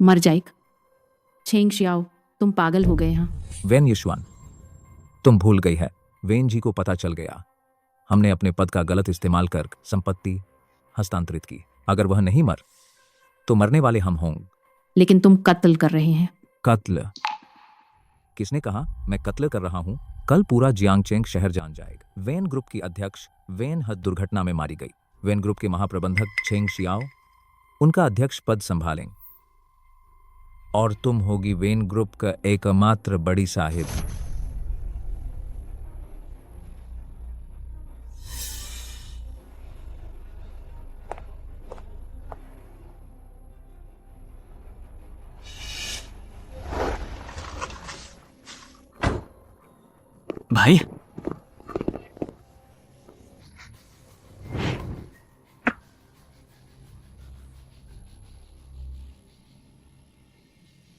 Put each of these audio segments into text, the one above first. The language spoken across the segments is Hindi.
मर जाएग। छेंग शियाओ, तुम पागल हो गए हैं। वेन युशुआन, तुम भूल गई है, वेन जी को पता चल गया हमने अपने पद का गलत इस्तेमाल कर संपत्ति हस्तांतरित की। अगर वह नहीं मर तो मरने वाले हम होंगे। लेकिन तुम कत्ल कर रहे हैं। कत्ल? किसने कहा मैं कत्ल कर रहा हूं? कल पूरा जियांगचेंग शहर जान जाएगा। वेन ग्रुप की अध्यक्ष वेन हद दुर्घटना में मारी गई। वेन ग्रुप के महाप्रबंधक छेंग शियाओ उनका अध्यक्ष पद संभालेंगे और तुम होगी वेन ग्रुप का एकमात्र बड़ी साहिब। भाई,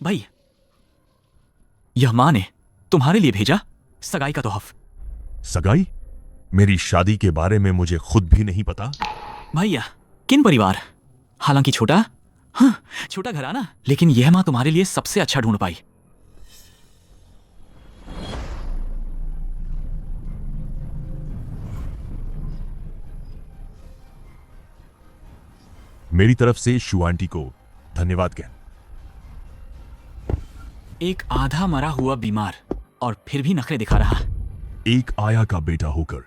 भाई, यह मां ने तुम्हारे लिए भेजा सगाई का तोहफ। सगाई? मेरी शादी के बारे में मुझे खुद भी नहीं पता। भैया, किन परिवार, हालांकि छोटा, हाँ, छोटा घराना, लेकिन यह मां तुम्हारे लिए सबसे अच्छा ढूंढ पाई। मेरी तरफ से शु आंटी को धन्यवाद कह। एक आधा मरा हुआ बीमार और फिर भी नखरे दिखा रहा। एक आया का बेटा होकर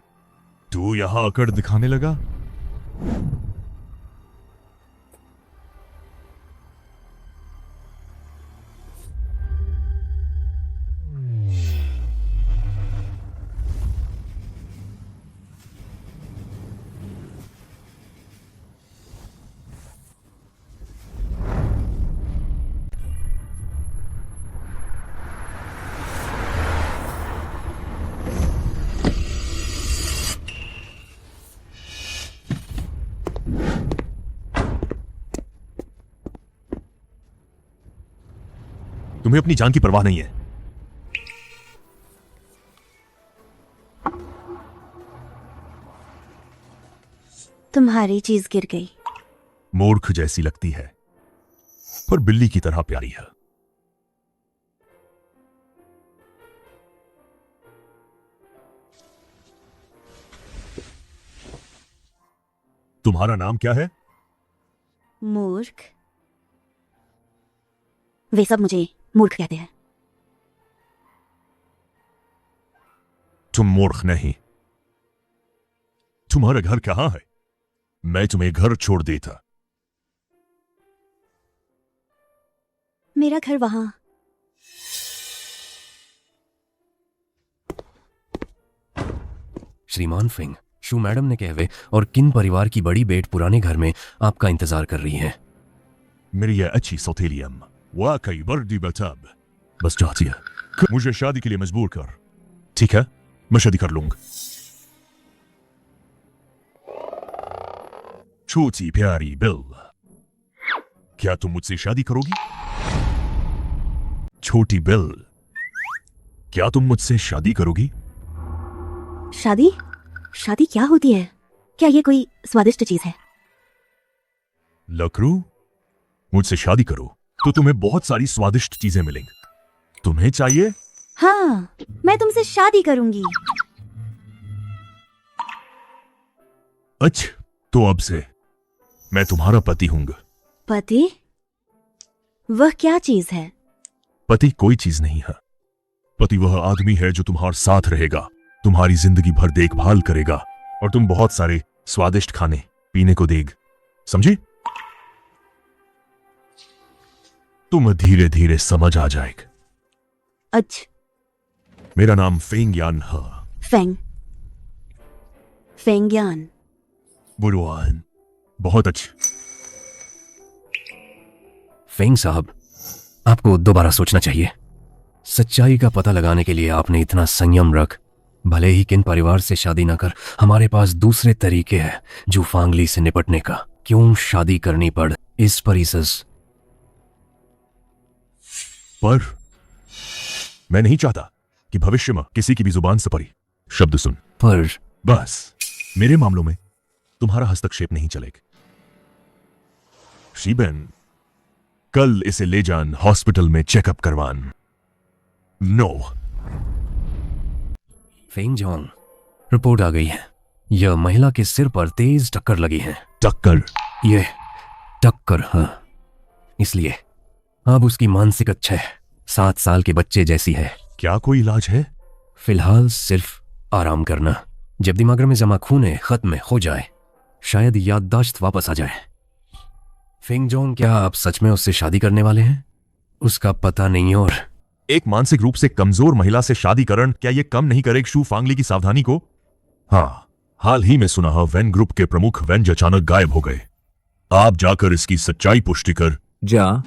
तू यहां अकड़ दिखाने लगा। तुम्हें अपनी जान की परवाह नहीं है। तुम्हारी चीज गिर गई। मूर्ख जैसी लगती है पर बिल्ली की तरह प्यारी है। तुम्हारा नाम क्या है? मूर्ख? वे सब मुझे मूर्ख कहते हैं। तुम मूर्ख नहीं। तुम्हारा घर कहां है? मैं तुम्हें घर छोड़ देता। मेरा घर वहां। श्रीमान फिंग, शू मैडम ने कहवे और किन परिवार की बड़ी बेट पुराने घर में आपका इंतजार कर रही है। मेरी यह अच्छी सौतेली अम्मा वाकई बर्दी बतब बस चाहती है मुझे शादी के लिए मजबूर कर। ठीक है, मैं शादी कर लूंगा। छोटी प्यारी बिल, क्या तुम मुझसे शादी करोगी? छोटी बिल, क्या तुम मुझसे शादी करोगी? शादी? शादी क्या होती है? क्या ये कोई स्वादिष्ट चीज है? लकरू, मुझसे शादी करो तो तुम्हें बहुत सारी स्वादिष्ट चीजें मिलेंगी। तुम्हें चाहिए? हाँ, मैं तुमसे शादी करूंगी। अच्छा, तो अब से मैं तुम्हारा पति हूंगा। पति? वह क्या चीज है? पति कोई चीज नहीं है। पति वह आदमी है जो तुम्हारे साथ रहेगा, तुम्हारी जिंदगी भर देखभाल करेगा और तुम बहुत सारे स्वादिष्ट खाने पीने को देगा। समझी? तुम धीरे धीरे समझ आ जाएगा। अच्छा। मेरा नाम फेंग यान है। फेंग? फेंग्यान? बुरुआन, बहुत अच्छा। फिंग साहब, आपको दोबारा सोचना चाहिए। सच्चाई का पता लगाने के लिए आपने इतना संयम रख, भले ही किन परिवार से शादी ना कर, हमारे पास दूसरे तरीके हैं जो फांगली से निपटने का। क्यों शादी करनी पड़ इस परिसस? पर मैं नहीं चाहता कि भविष्य में किसी की भी जुबान से परी शब्द सुन। पर बस मेरे मामलों में तुम्हारा हस्तक्षेप नहीं चलेगा। शीबेन, कल इसे ले जान हॉस्पिटल में चेकअप करवान। नो। फेंग जोंग, रिपोर्ट आ गई है। यह महिला के सिर पर तेज टक्कर लगी है। टक्कर? ये टक्कर, हाँ। इसलिए अब उसकी मानसिक अच्छे 7 साल के बच्चे जैसी है। क्या कोई इलाज है? फिलहाल सिर्फ आराम करना। जब दिमाग में जमा खून खत्म हो जाए, शायद याददाश्त वापस आ जाए। फेंग जोंग, क्या आप सच में उससे शादी करने वाले हैं? उसका पता नहीं और एक मानसिक रूप से कमजोर महिला से शादी करण क्या ये कम नहीं करेगा शू फांगली की सावधानी को? हाँ, हाल ही में सुना है वैन ग्रुप के प्रमुख वेंज अचानक गायब हो गए। आप जाकर इसकी सच्चाई पुष्टि कर। जा।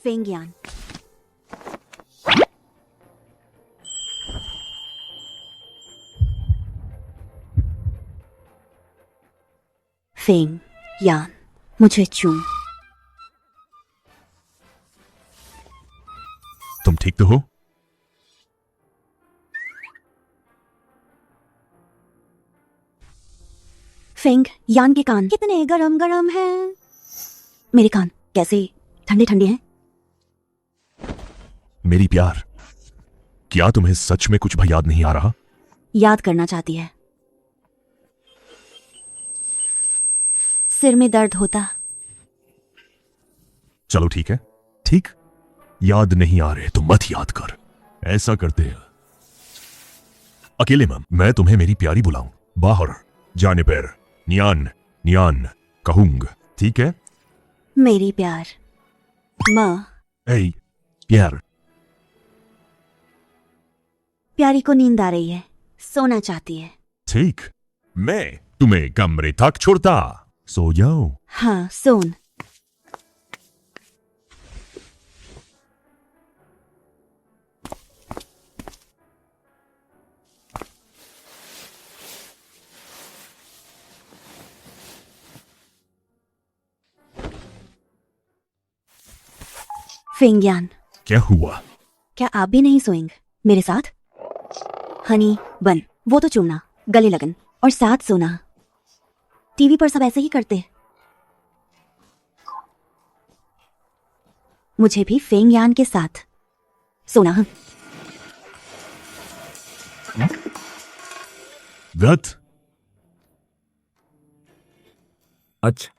फेंग यान। फेंग यान, मुझे चूम। तुम ठीक तो हो? फेंग यान के कान कितने गरम गरम हैं। मेरे कान कैसे ठंडे ठंडे हैं। मेरी प्यार, क्या तुम्हें सच में कुछ भी याद नहीं आ रहा? याद करना चाहती है। सिर में दर्द होता। चलो ठीक है, ठीक। याद नहीं आ रहे तो मत याद कर। ऐसा करते हैं अकेले में मैं तुम्हें मेरी प्यारी बुलाऊं, बाहर जाने पर नियान नियान कहूंग, ठीक है? मेरी प्यार माँ। ऐ प्यार। प्यारी को नींद आ रही है, सोना चाहती है। ठीक, मैं तुम्हें कमरे तक छोड़ता। सो जाओ। हाँ, सोन। फेंग्यान, क्या हुआ? क्या आप भी नहीं सोएंगे मेरे साथ? हनी बन, वो तो चुमना, गले लगन और साथ सोना। टीवी पर सब ऐसे ही करते। मुझे भी फेंग्यान के साथ सोना। गत। अच्छा,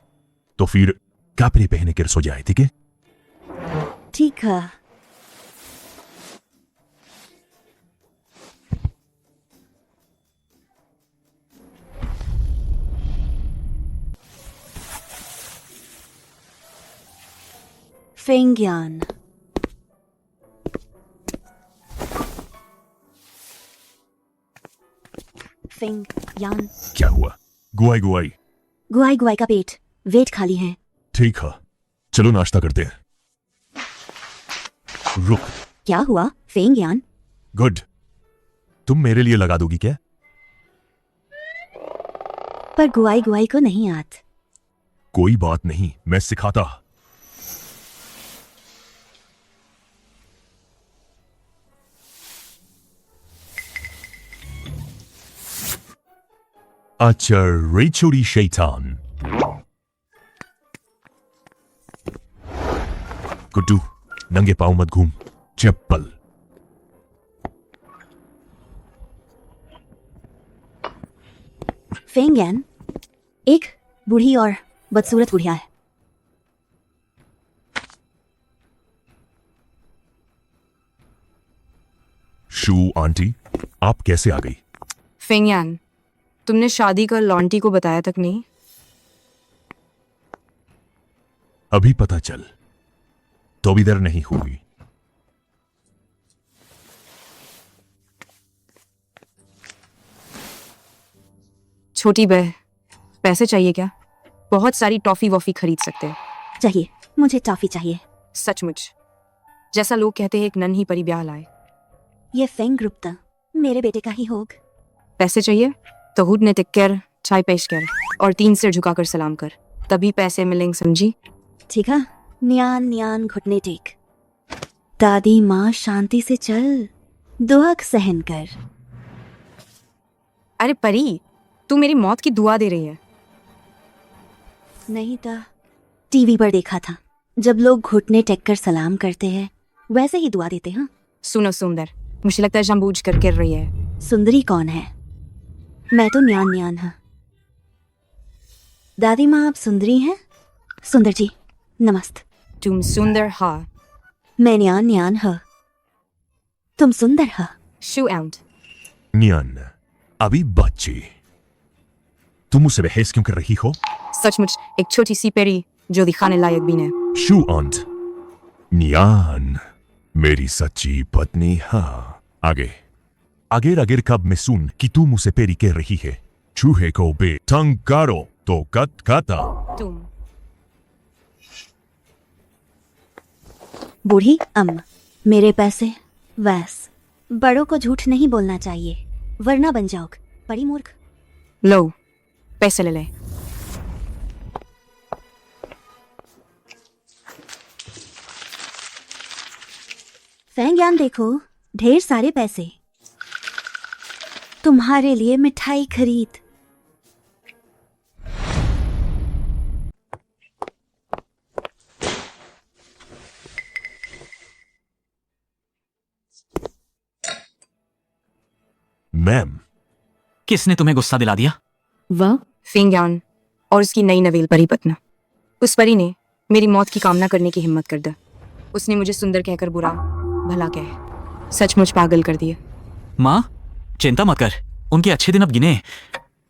तो फिर कपड़े पहने कर सो जाए, ठीक है? ठीक है। फेंग्यान, फेंग्यान। क्या हुआ? गुआई गुआई। गुआई गुआई का पेट, वेट खाली है। ठीक है, चलो नाश्ता करते हैं। रुक। क्या हुआ फेंग्यान? गुड। तुम मेरे लिए लगा दोगी क्या? पर गुआई गुआई को नहीं आत। कोई बात नहीं, मैं सिखाता। अच्छा रेचोरी शैतान। गुड्डू, नंगे पाँव मत घूम, चप्पल। फेंग्यान एक बूढ़ी और बदसूरत बुढ़िया है। शू आंटी, आप कैसे आ गई? फेंग्यान, तुमने शादी का लॉन्टी को बताया तक नहीं? अभी पता चल तो भी देर नहीं हुई। छोटी बह, पैसे चाहिए क्या? बहुत सारी टॉफी वॉफी खरीद सकते हैं। चाहिए, मुझे टॉफी चाहिए। सचमुच, जैसा लोग कहते हैं एक नन्ही परी ब्याह लाए। ये फेंग ग्रुप था, मेरे बेटे का ही होग। पैसे चाहिए तो हुड ने टिक कर चाय पेश कर और 3 सिर झुकाकर सलाम कर, तभी पैसे मिलेंगे, समझी? ठीक है, न्यान न्यान घुटने टेक। दादी माँ शांति से चल, दुआक सहन कर। अरे परी, तू मेरी मौत की दुआ दे रही है। नहीं था, टीवी पर देखा था जब लोग घुटने टेक कर सलाम करते हैं वैसे ही दुआ देते हैं। सुनो सुंदर, मुझे लगता है जानबूझ कर गिर रही है। सुंदरी कौन है? मैं तो न्यान न्यान हूँ। दादी माँ आप सुंदरी हैं? सुंदर जी नमस्त। तुम सुंदर हा। मैं न्यान न्यान हूँ, तुम सुंदर हो। शू आउट। नियन, अभी बच्ची, तुम मुझसे बहस क्यों कर रही हो? सचमुच एक छोटी सी पेरी जो दिखाने लायक भी नहीं। शू अंत, नियान, मेरी सच्ची पत्नी। हाँ, आगे आगे अगर कब मैं सुन कि तू मुझसे पेरी कह रही है, चूहे को बे तंग करो तो कत काता। तुम बूढ़ी मेरे पैसे वैस, बड़ों को झूठ नहीं बोलना चाहिए वरना बन जाओगे बड़ी मूर्ख। लो, पैसे ले ले। फैंग देखो, ढेर सारे पैसे तुम्हारे लिए मिठाई खरीद। मैम, किसने तुम्हें गुस्सा दिला दिया? वह फिंग्यान और उसकी नई नवेल परी पत्ना। उस परी ने मेरी मौत की कामना करने की हिम्मत कर दी। उसने मुझे सुंदर कहकर बुरा भला कह सचमुच पागल कर दिया। माँ, चिंता मत कर, उनके अच्छे दिन अब गिने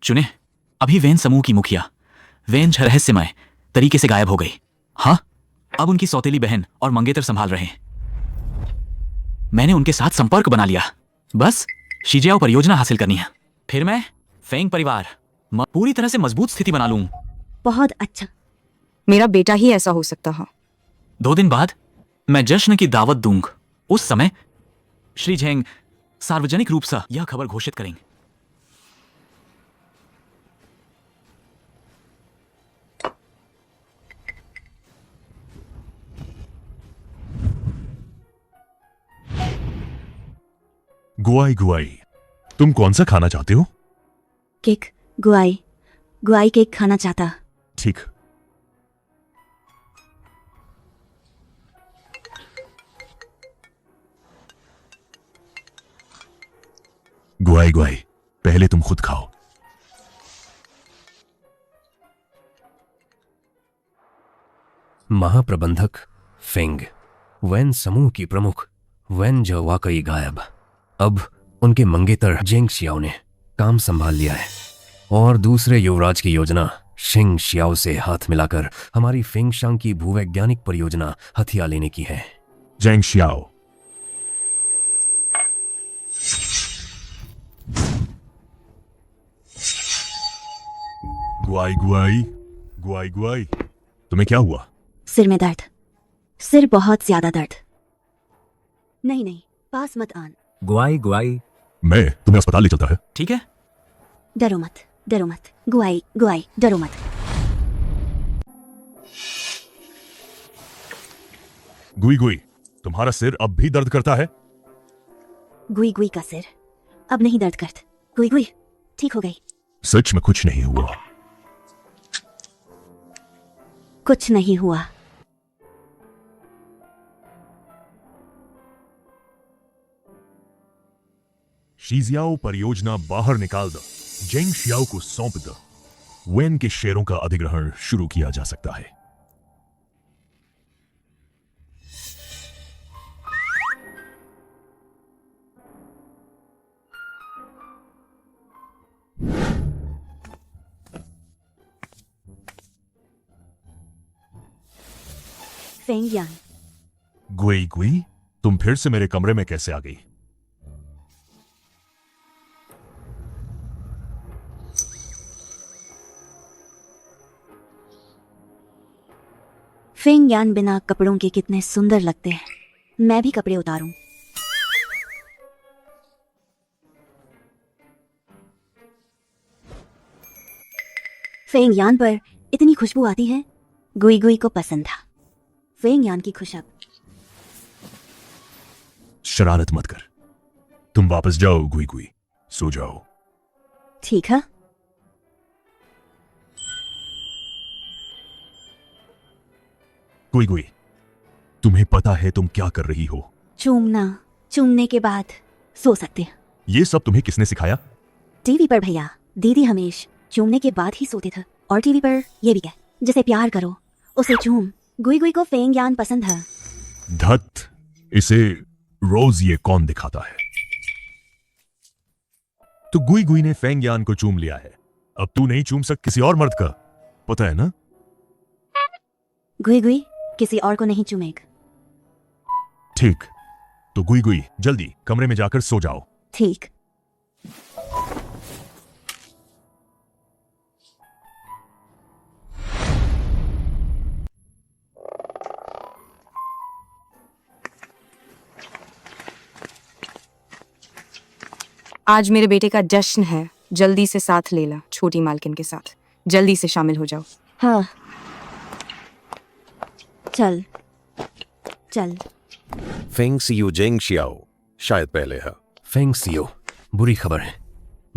चुने। अभी वैन समूह की मुखिया वैन रहस्यमय तरीके से गायब हो गई। हाँ, अब उनकी सौतेली बहन और मंगेतर संभाल रहे हैं। मैंने उनके साथ संपर्क बना लिया। बस शीजियाओ परियोजना हासिल करनी है, फिर मैं फेंग परिवार पूरी तरह से मजबूत स्थिति बना लूं। बहुत अच्छा। मेरा बेटा ही ऐसा हो सकता है। 2 दिन बाद मैं जश्न की दावत दूंगा। उस समय श्री झेंग सार्वजनिक रूप से यह खबर घोषित करेंगे। गुआई गुआई, तुम कौन सा खाना चाहते हो? केक, गुआई गुआई केक खाना चाहता। ठीक। गुआई गुआई, पहले तुम खुद खाओ। महाप्रबंधक फेंग, वैन समूह की प्रमुख वैन जो वाकई गायब। अब उनके मंगेतर जेंग शियाओ ने काम संभाल लिया है और दूसरे युवराज की योजना शिंग शियाओ से हाथ मिलाकर हमारी फेंगशांग की भूवैज्ञानिक परियोजना हथिया लेने की है। जेंग शियाओ, गुआई गुआई गुआई गुआई, तुम्हें क्या हुआ? सिर में दर्द, सिर बहुत ज्यादा दर्द। नहीं नहीं, पास मत आन। गुआई गुआई, मैं तुम्हें अस्पताल ले चलता है। ठीक है, डरो मत, डरो मत। गुआई गुआई, डरो मत। गुई गुई, तुम्हारा सिर अब भी दर्द करता है? गुई गुई का सिर अब नहीं दर्द करता। गुई गुई ठीक हो गई। सच में कुछ नहीं हुआ? कुछ नहीं हुआ। शीजियाओ परियोजना बाहर निकाल दो, जेंग शियाओ को सौंप दो। वेन के शेयरों का अधिग्रहण शुरू किया जा सकता है। फेंग यान, गुई गुई, तुम फिर से मेरे कमरे में कैसे आ गई? फेंग यान बिना कपड़ों के कितने सुंदर लगते हैं। मैं भी कपड़े उतारूं। फेंग यान पर इतनी खुशबू आती है, गुई गुई को पसंद था। फेंग यान की खुशबू। शरारत मत कर, तुम वापस जाओ गुई गुई, सो जाओ। ठीक है। गुई गुई, तुम्हें पता है तुम क्या कर रही हो? चूमना, चूमने के बाद सो सकते हैं। ये सब तुम्हें किसने सिखाया? टीवी पर भैया, दीदी हमेश चूमने के बाद ही सोते थे। और टीवी पर ये भी है, जिसे प्यार करो उसे चूम। गुई गुई को फेंग यान पसंद है। धत, इसे रोज ये कौन दिखाता है? तो गुई गुई ने फेंग यान को चूम लिया है, अब तू नहीं चूम सक किसी और मर्द का, पता है ना? गुई गुई किसी और को नहीं चूमेगा। ठीक, तो गुई गुई जल्दी कमरे में जाकर सो जाओ। ठीक। आज मेरे बेटे का जश्न है, जल्दी से साथ ले ला छोटी मालकिन के साथ। जल्दी से शामिल हो जाओ। हाँ, चल चल। फेंग सियू जेंग शियाओ शायद पहले है। फेंग सियो, बुरी खबर है,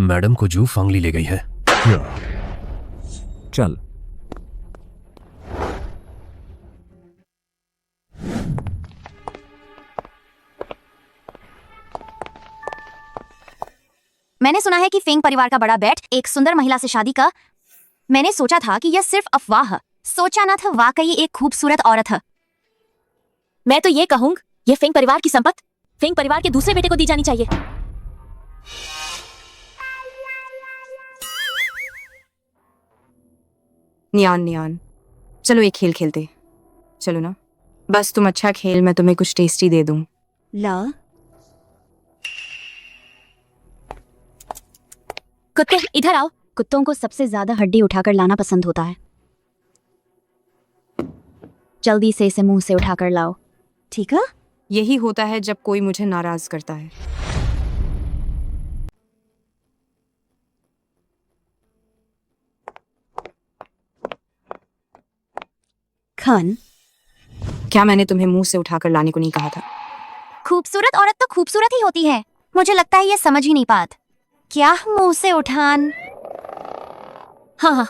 मैडम को जू फांगली ले गई है। क्या? चल। मैंने सुना है कि फेंग परिवार का बड़ा बेट एक सुंदर महिला से शादी का। मैंने सोचा था कि यह सिर्फ अफवाह है, सोचा ना था वाकई एक खूबसूरत औरत है। मैं तो ये कहूंगी, ये फेंग परिवार की संपत्ति फेंग परिवार के दूसरे बेटे को दी जानी चाहिए। नियान नियान, चलो एक खेल खेलते। चलो ना, बस तुम अच्छा खेल, मैं तुम्हें कुछ टेस्टी दे दूं। ला, कुत्ते इधर आओ। कुत्तों को सबसे ज्यादा हड्डी उठाकर लाना पसंद होता है। जल्दी से इसे मुंह से उठाकर लाओ। ठीक है? यही होता है जब कोई मुझे नाराज करता है। खान, क्या मैंने तुम्हें मुंह से उठाकर लाने को नहीं कहा था? खूबसूरत औरत तो खूबसूरत ही होती है, मुझे लगता है ये समझ ही नहीं पात। क्या मुंह से उठान? हाँ हाँ,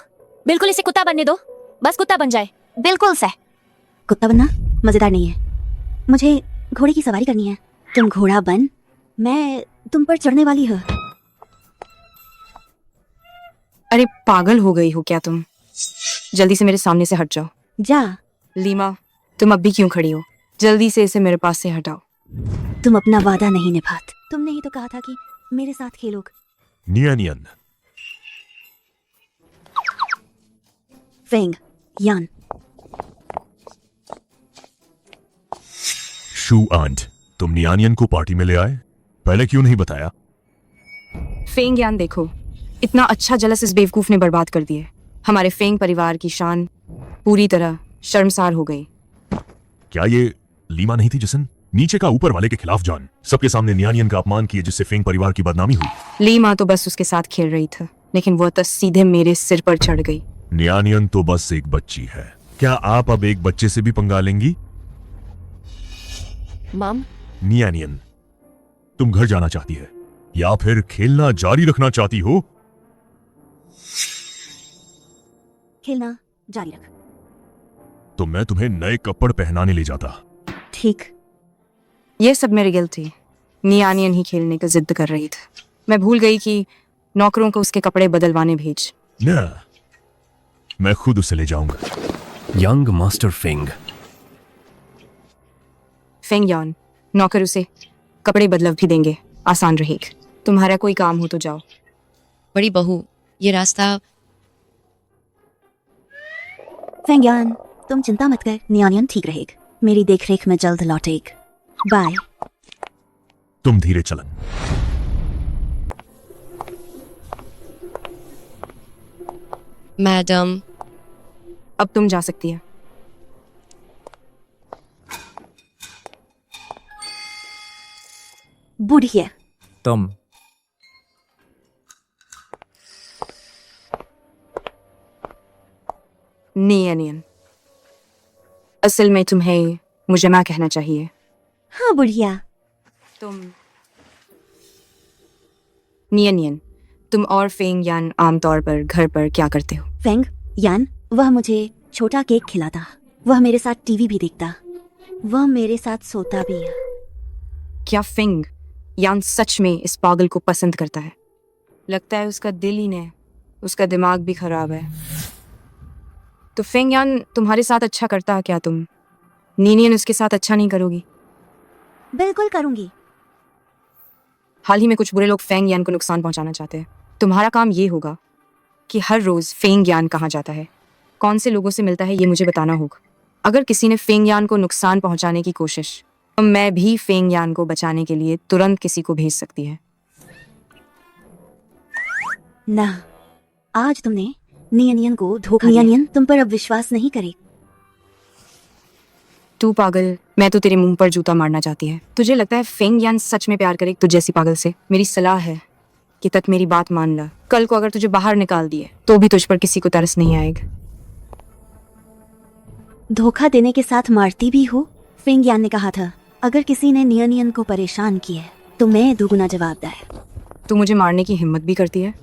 बिल्कुल इसे कुत्ता बनने दो, बस कुत्ता बन जाए। बिल्कुल सह। कुत्ता बनना मजेदार नहीं है, मुझे घोड़े की सवारी करनी है। तुम घोड़ा बन, मैं तुम पर चढ़ने वाली हूँ। अरे पागल हो गई हो क्या तुम? जल्दी से मेरे सामने से हट जाओ। जा। लीमा, तुम अब भी क्यों खड़ी हो? जल्दी से इसे मेरे पास से हटाओ। तुम अपना वादा नहीं निभात। तुमने ही तो कहा था कि मेरे साथ खेलोगे। नियन फेंग यान। शू आंट, तुम नियानियन को पार्टी में ले आए, पहले क्यों नहीं बताया? फेंग यान देखो, इतना अच्छा जलस इस बेवकूफ ने बर्बाद कर दिया। हमारे फेंग परिवार की शान पूरी तरह शर्मसार हो गई। क्या ये लीमा नहीं थी जिसन नीचे का ऊपर वाले के खिलाफ जान सबके सामने नियानियन का अपमान किए, जिससे फेंग परिवार की बदनामी हुई? लीमा तो बस उसके साथ खेल रही थी, लेकिन वो तो सीधे मेरे सिर पर चढ़ गई। नियानियन तो बस एक बच्ची है, क्या आप अब एक बच्चे से भी पंगा लेंगी? मम, नियानियन, तुम घर जाना चाहती है या फिर खेलना जारी रखना चाहती हो? खेलना जारी रख। तो मैं तुम्हें नए कपड़ पहनाने ले जाता। ठीक। ये सब मेरी गिल्ट थी। नियानियन ही खेलने का जिद कर रही थी। मैं भूल गई कि नौकरों को उसके कपड़े बदलवाने भेज। ना, मैं खुद उसे ले जाऊंगा। Young master Feng. फेंग यान, नौकर उसे कपड़े बदलव भी देंगे, आसान रहेगा। तुम्हारा कोई काम हो तो जाओ। बड़ी बहू, ये रास्ता। फेंग यान, तुम चिंता मत कर, नियानियन ठीक रहेगा। मेरी देखरेख में जल्द लौटेगा। बाय। तुम धीरे चलन। मैडम, अब तुम जा सकती है। बुढ़िया। तुम नियन, असल में तुम्हें मुझे माँ कहना चाहिए। हाँ बुढ़िया। तुम नियन, तुम और फेंग यान आमतौर पर घर पर क्या करते हो? फेंग यान, वह मुझे छोटा केक खिलाता, वह मेरे साथ टीवी भी देखता, वह मेरे साथ सोता भी है। क्या फेंग यान सच में इस पागल को पसंद करता है? लगता है उसका दिल ही नहीं, उसका दिमाग भी खराब है। तो फेंग यान तुम्हारे साथ अच्छा करता है क्या? तुम नीनियन उसके साथ अच्छा नहीं करोगी? बिल्कुल करूंगी। हाल ही में कुछ बुरे लोग फेंग यान को नुकसान पहुंचाना चाहते हैं। तुम्हारा काम ये होगा कि हर रोज फेंग यान कहाँ जाता है, कौन से लोगों से मिलता है, ये मुझे बताना होगा। अगर किसी ने फेंग यान को नुकसान पहुंचाने की कोशिश, तो मैं भी फेंग यान को बचाने के लिए तुरंत किसी को भेज सकती है। ना, आज तुमने नियन को धोखा दिया। नियन तुम पर अब विश्वास नहीं करे। तू पागल, मैं तो तेरे मुंह पर जूता मारना चाहती है। तुझे लगता है फेंग यान सच में प्यार करे तुझ जैसी पागल से? मेरी सलाह है कि तक मेरी बात मान ला। कल को अगर तुझे बाहर निकाल दिए तो भी तुझ पर किसी को तरस नहीं आएगा। धोखा देने के साथ मारती भी हो। फेंग यान ने कहा था, अगर किसी ने नियन को परेशान किया तो मैं दुगुना जवाबदार। तू मुझे मारने की हिम्मत भी करती है।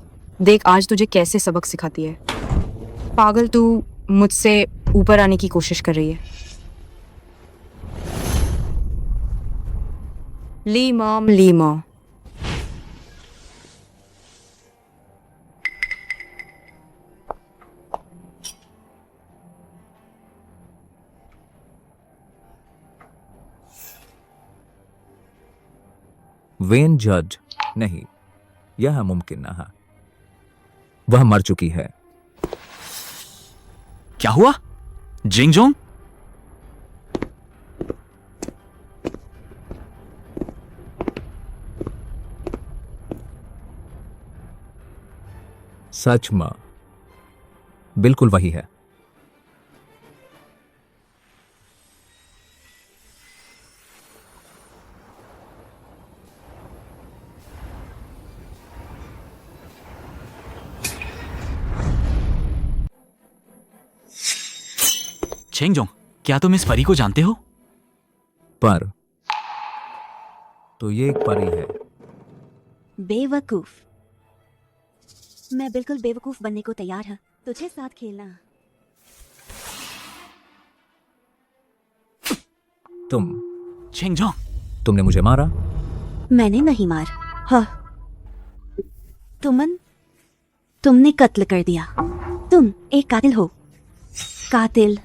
देख आज तुझे कैसे सबक सिखाती है। पागल, तू मुझसे ऊपर आने की कोशिश कर रही है। ली मॉम, ली मॉम। वेन जज नहीं, यह मुमकिन न है। वह मर चुकी है। क्या हुआ? जिंगजोंग? सच में बिल्कुल वही है। चेंगजोंग, क्या तुम इस परी को जानते हो? पर तो ये एक परी है। बेवकूफ। मैं बिल्कुल बेवकूफ बनने को तैयार हूँ तुझे साथ खेलना। तुम चेंगजोंग, तुमने मुझे मारा। मैंने नहीं मार। हाँ, तुमने कत्ल कर दिया। तुम एक कातिल हो। कातिल।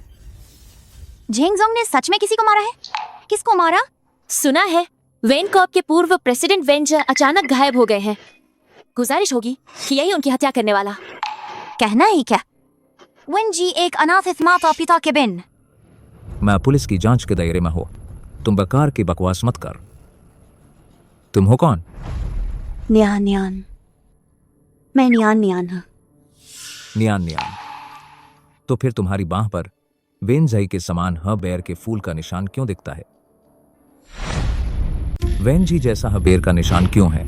झेंगजोंग ने सच में किसी को मारा है? किसको मारा? सुना है वेन कॉर्प के पूर्व प्रेसिडेंट वेंजर अचानक गायब हो गए हैं। गुजारिश होगी कि यही उनकी हत्या करने वाला। कहना ही क्या? वेन जी एक अनाथ माता पिता के बिन। मैं पुलिस की जांच के दायरे में हो। तुम बेकार की बकवास मत कर। तुम हो कौन? न्यान। मैं न्यान हूँ। न्यान। तो फिर तुम्हारी बाह पर वेनजाई के समान बेर के फूल का निशान क्यों दिखता है? वेनजी जैसा बेर का निशान क्यों है?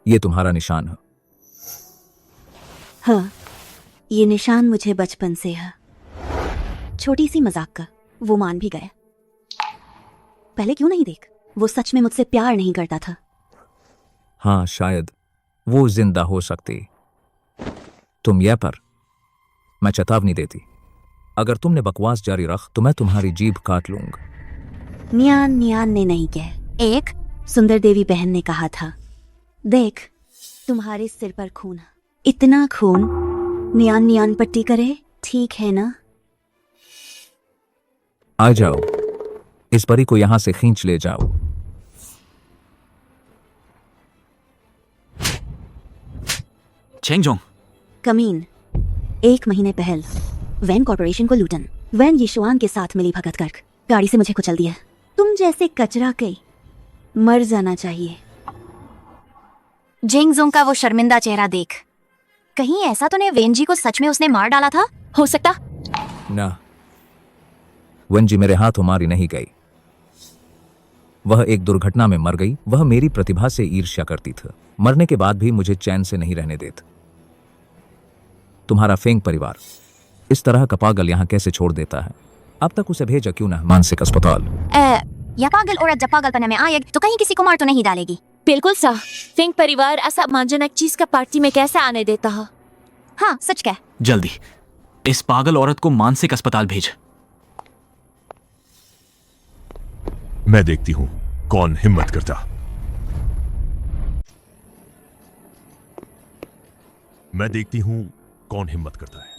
ये तुम्हारा निशान है। हाँ, ये निशान मुझे बचपन से है। छोटी सी मजाक का, वो मान भी गया। पहले क्यों नहीं देख, वो सच में मुझसे प्यार नहीं करता था। हाँ, शायद वो जिंदा हो सकती। तुम यह पर मैं चेतावनी देती, अगर तुमने बकवास जारी रख तो मैं तुम्हारी जीभ काट लूंगा। न्यान ने नहीं कह, एक सुंदर देवी बहन ने कहा था। देख, तुम्हारे सिर पर खून, इतना खून। न्यान पट्टी करे, ठीक है ना? आ जाओ, इस परी को यहां से खींच ले जाओ। चेंगजोंग, कमीन, 1 महीने पहल वैन कॉर्पोरेशन को लूटन, वैन यीशुआन के साथ मिली भगत कर गाड़ी से मुझे कुचल दिया। तुम जैसे कचरा कई मर जाना चाहिए। झेंगजोंग का वो शर्मिंदा चेहरा देख, कहीं ऐसा तो नहीं वेनजी को सच में उसने मार डाला था? हो सकता ना, वेनजी मेरे हाथों मारी नहीं गई। वह एक दुर्घटना में मर गई। वह मेरी प्रतिभा से ईर्ष्या करती थी। मरने के बाद भी मुझे चैन से नहीं रहने देती। तुम्हारा फेंग परिवार इस तरह का पागल यहां कैसे छोड़ देता है? अब तक उसे भेजा क्यों ना मानसिक अस्पताल। यह पागल औरत जब पागलपने में आएगी तो कहीं किसी को मार तो नहीं डालेगी। बिल्कुल सा फेंग परिवार ऐसा अपमानजनक चीज का पार्टी में कैसे आने देता है? हाँ सच कह। जल्दी इस पागल औरत को मानसिक अस्पताल भेज। मैं देखती हूं कौन हिम्मत करता। मैं देखती हूं कौन हिम्मत करता है।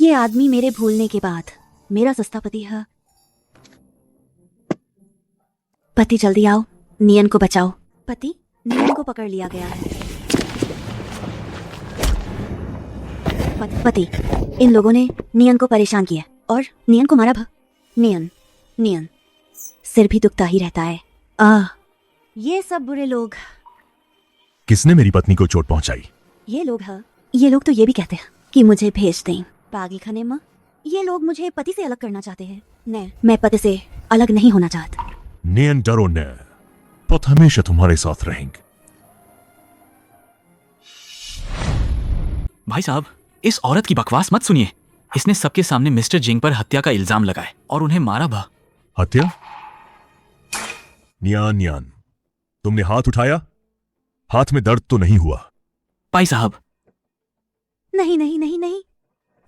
ये आदमी मेरे भूलने के बाद मेरा सस्ता पति है। पति जल्दी आओ, नियन को बचाओ। पति, नियन को पकड़ लिया गया है। पति, इन लोगों ने नियन को परेशान किया और नियन को मारा। नियन सिर भी दुखता ही रहता है। ये सब बुरे लोग। किसने मेरी पत्नी को चोट पहुंचाई? ये लोग हैं। ये लोग तो ये भी कहते हैं कि मुझे भेज दें पागल खाने में। ये लोग मुझे पति से अलग करना चाहते हैं। नहीं, मैं पति से अलग नहीं होना चाहता। नियन डरो न, पत हमेशा तुम्हारे साथ रहेंगे। भाई साहब, इस औरत की बकवास मत सुनिए। इसने सबके सामने मिस्टर जिंग पर हत्या का इल्जाम लगाए और उन्हें मारा भा। हत्या? नियान, तुमने हाथ उठाया? हाथ में दर्द तो नहीं हुआ? भाई साहब, नहीं।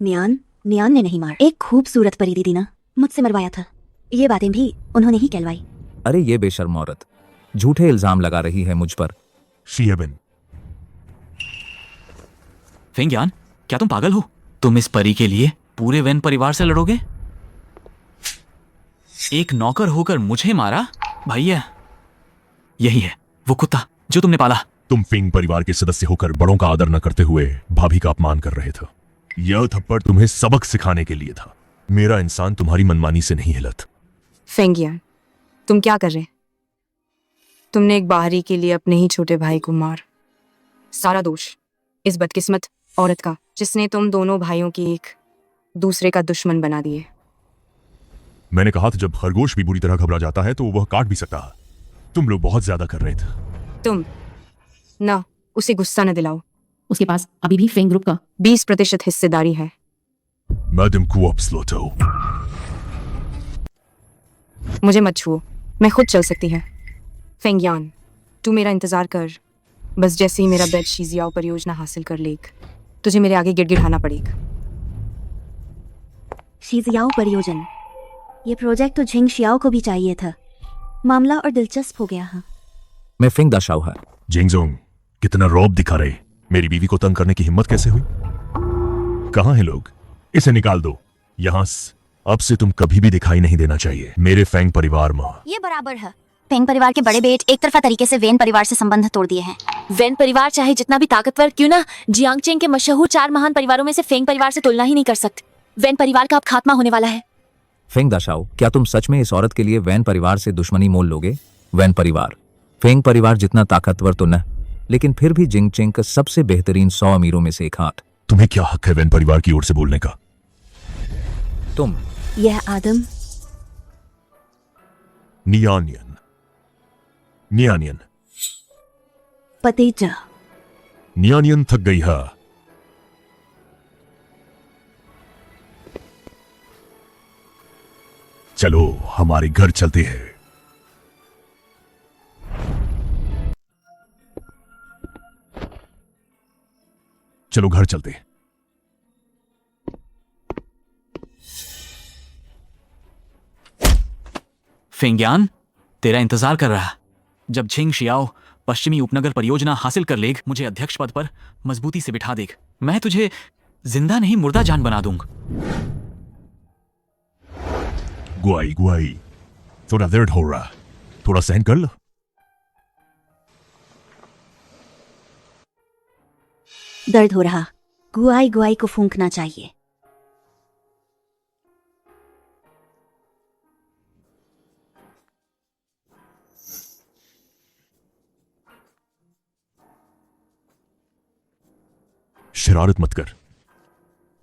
नियान ने नहीं मारा। एक खूबसूरत परी दीदी ना मुझसे मरवाया था। ये बातें भी उन्होंने ही कहलवाई। अरे ये बेशर्म औरत झूठे इल्जाम लगा रही है मुझ पर। शियबिन, फेंगयान, क्या तुम पागल हो? तुम इस परी के लिए पूरे वेन परिवार से लड़ोगे? एक नौकर होकर मुझे मारा? भैया, यही है वो कुत्ता जो तुमने पाला। तुम फिंग परिवार के सदस्य होकर बड़ों का आदर न करते हुए भाभी का अपमान कर रहे थे। यह थप्पड़ तुम्हें सबक सिखाने के लिए था। मेरा इंसान तुम्हारी मनमानी से नहीं हिलत। फेंगियान, तुम क्या कर रहे? तुमने एक बाहरी के लिए अपने ही छोटे भाई को मार। सारा दोष इस बदकिस्मत औरत का जिसने तुम दोनों भाइयों की एक दूसरे का दुश्मन बना दिए। मैंने कहा था जब खरगोश भी बुरी तरह घबरा जाता है तो वह काट भी सकता है। तुम लोग बहुत ज्यादा कर रहे थे। तुम ना उसे गुस्सा न दिलाओ। उसके पास अभी भी फेंग ग्रुप का 20% हिस्सेदारी है। मैडम कुओप्सलोटो, मुझे मत छुओ, मैं खुद चल सकती है। फेंगयान, तू मेरा इंतजार कर। बस जैसे ही मेरा बेड शीजियाओ परियोजना हासिल कर लेग, तुझे मेरे आगे गिड़गिड़ाना पड़ेगा। शीजियाओ परियोजना, ये प्रोजेक्ट तो झिंग शियाओ को भी चाहिए था। मामला और दिलचस्प हो गया है। मैं फिंग दाशाओ है। जिंगजोंग, कितना रौब दिखा रहे। मेरी बीवी को तंग करने की हिम्मत कैसे हुई? कहां हैं लोग? इसे निकाल दो यहां से। अब से तुम कभी भी दिखाई नहीं देना चाहिए मेरे फेंग परिवार में। ये बराबर है। फेंग परिवार के बड़े बेट एक तरफा तरीके से वेन परिवार से संबंध तोड़ दिए हैं। वेन परिवार चाहे जितना भी ताकतवर क्यों ना, जियांगचेंग के मशहूर 4 महान परिवारों में से फेंग परिवार से तुलना ही नहीं कर सकते। वेन परिवार का अब खात्मा होने वाला है। फेंग दाशाओ, क्या तुम सच में इस औरत के लिए वैन परिवार से दुश्मनी मोल लोगे? वैन परिवार फेंग परिवार जितना ताकतवर तो न, लेकिन फिर भी जिंगचेंग का सबसे बेहतरीन 100 अमीरों में से एक हाथ। तुम्हें क्या हक है वैन परिवार की ओर से बोलने का? तुम यह आदम नियानियन पतेजा नियानियन थक गई है। चलो हमारे घर चलते हैं। चलो घर चलते। फेंगयान, तेरा इंतजार कर रहा। जब झिंग शियाओ पश्चिमी उपनगर परियोजना हासिल कर लेग, मुझे अध्यक्ष पद पर मजबूती से बिठा देग। मैं तुझे जिंदा नहीं मुर्दा जान बना दूंगा। गुआई थोड़ा दर्द हो रहा, थोड़ा सहन कर लो। दर्द हो रहा, गुआई को फूंकना चाहिए। शरारत मत कर।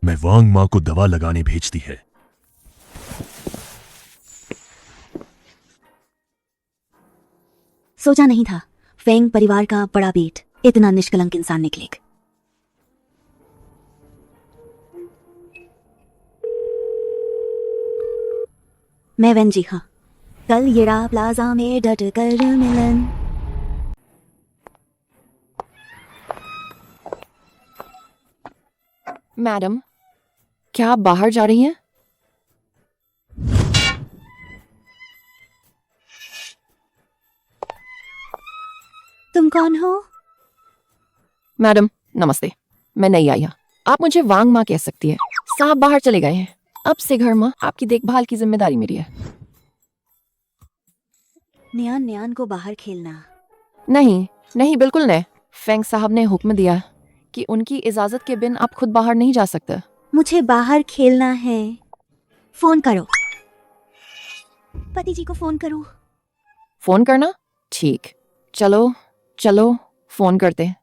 मैं वांग मां को दवा लगाने भेजती है। सोचा नहीं था फेंग परिवार का बड़ा बेट इतना निष्कलंक इंसान निकलेगा। मैं वेन जी हाँ, कल येड़ा प्लाजा में डट कर मिलन। मैडम, क्या आप बाहर जा रही हैं? तुम कौन हो? मैडम नमस्ते, मैं नहीं आई यहाँ। आप मुझे वांग माँ कह सकती है। साहब बाहर चले गए हैं। अब से घर माँ आपकी देखभाल की जिम्मेदारी मेरी है। न्यान न्यान को बाहर खेलना? नहीं नहीं, बिल्कुल नहीं। फेंग साहब ने हुक्म दिया कि उनकी इजाजत के बिन आप खुद बाहर नहीं जा सकते। मुझे बाहर खेलना है। फोन करो, पति जी को फोन करो। फोन करना? ठीक, चलो चलो फोन करते हैं।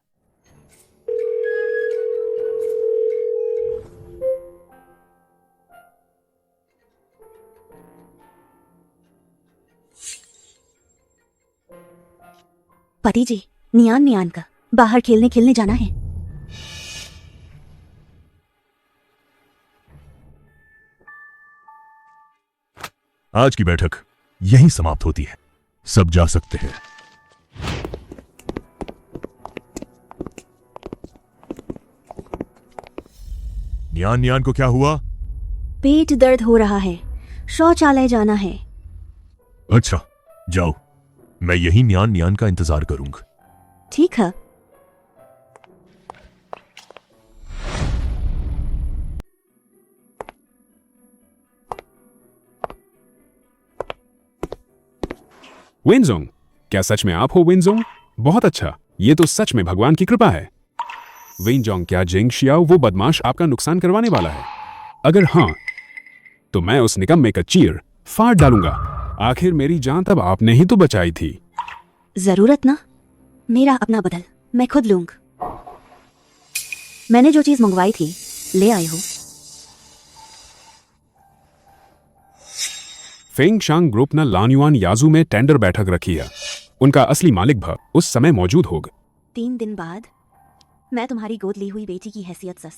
पति जी, नियान नियान का बाहर खेलने जाना है। आज की बैठक यहीं समाप्त होती है। सब जा सकते हैं। नियान नियान को क्या हुआ? पेट दर्द हो रहा है, शौचालय जाना है। अच्छा, जाओ। मैं यही नियान नियान का इंतजार करूंगा। ठीक है। विनजोंग, क्या सच में आप हो विनजोंग? बहुत अच्छा, ये तो सच में भगवान की कृपा है। विनजोंग, क्या जेंग शियाओ वो बदमाश आपका नुकसान करवाने वाला है? अगर हाँ, तो मैं उस निकम्मे का चीर फाड़ डालूंगा। आखिर मेरी जान तब आपने ही तो बचाई थी। जरूरत ना, मेरा अपना बदल मैं खुद लूंगा। मैंने जो चीज मंगवाई थी ले आई हूं। फेंग शांग ग्रुप ने लानयुआन याजू में टेंडर बैठक रखी है। उनका असली मालिक भ उस समय मौजूद होगा। 3 दिन बाद मैं तुम्हारी गोद ली हुई बेटी की हैसियत से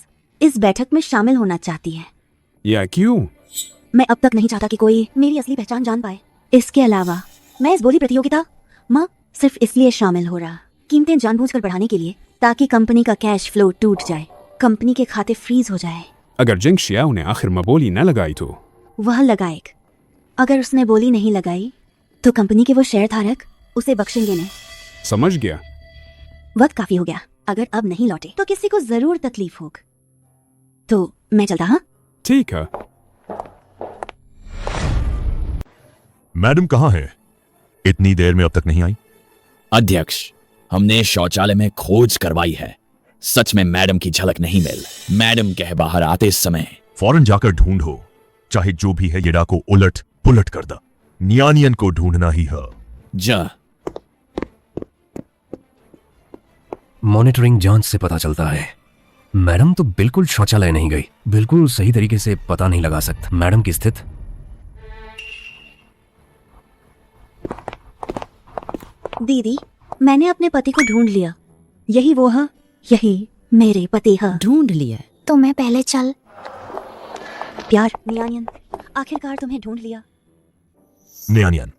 इस बैठक में शामिल होना चाहती है। या क्यों? मैं अब तक नहीं चाहता कि कोई मेरी असली पहचान जान पाए। इसके अलावा मैं इस बोली प्रतियोगिता माँ सिर्फ इसलिए शामिल हो रहा, कीमतें जानबूझकर बढ़ाने के लिए, ताकि कंपनी का कैश फ्लो टूट जाए, कंपनी के खाते फ्रीज हो जाए। अगर जेंग शियाओ ने आखिर में बोली न लगाई तो? वह लगाएगा। अगर उसने बोली नहीं लगाई तो कंपनी के वो शेयर धारक उसे बख्शेंगे नहीं। समझ गया। वक्त काफी हो गया। अगर अब नहीं लौटे तो किसी को जरूर तकलीफ होगी। तो मैं चलता। हाँ, ठीक है। मैडम कहाँ है? इतनी देर में अब तक नहीं आई। अध्यक्ष, हमने शौचालय में खोज करवाई है। सच में मैडम की झलक नहीं मिल। मैडम के बाहर आते समय फौरन जाकर ढूंढो। चाहे जो भी है, येडा को उलट पुलट कर दा। नियानियन को ढूंढना ही है। जा। मॉनिटरिंग जांच से पता चलता है मैडम तो बिल्कुल शौचालय नहीं गई। बिल्कुल सही तरीके से पता नहीं लगा सकता मैडम की स्थिति। दीदी, मैंने अपने पति को ढूंढ लिया। यही वो है, यही मेरे पति है। ढूंढ लिया? तो मैं पहले चल। प्यार नियानियन, आखिरकार तुम्हें ढूंढ लिया। नियानियन,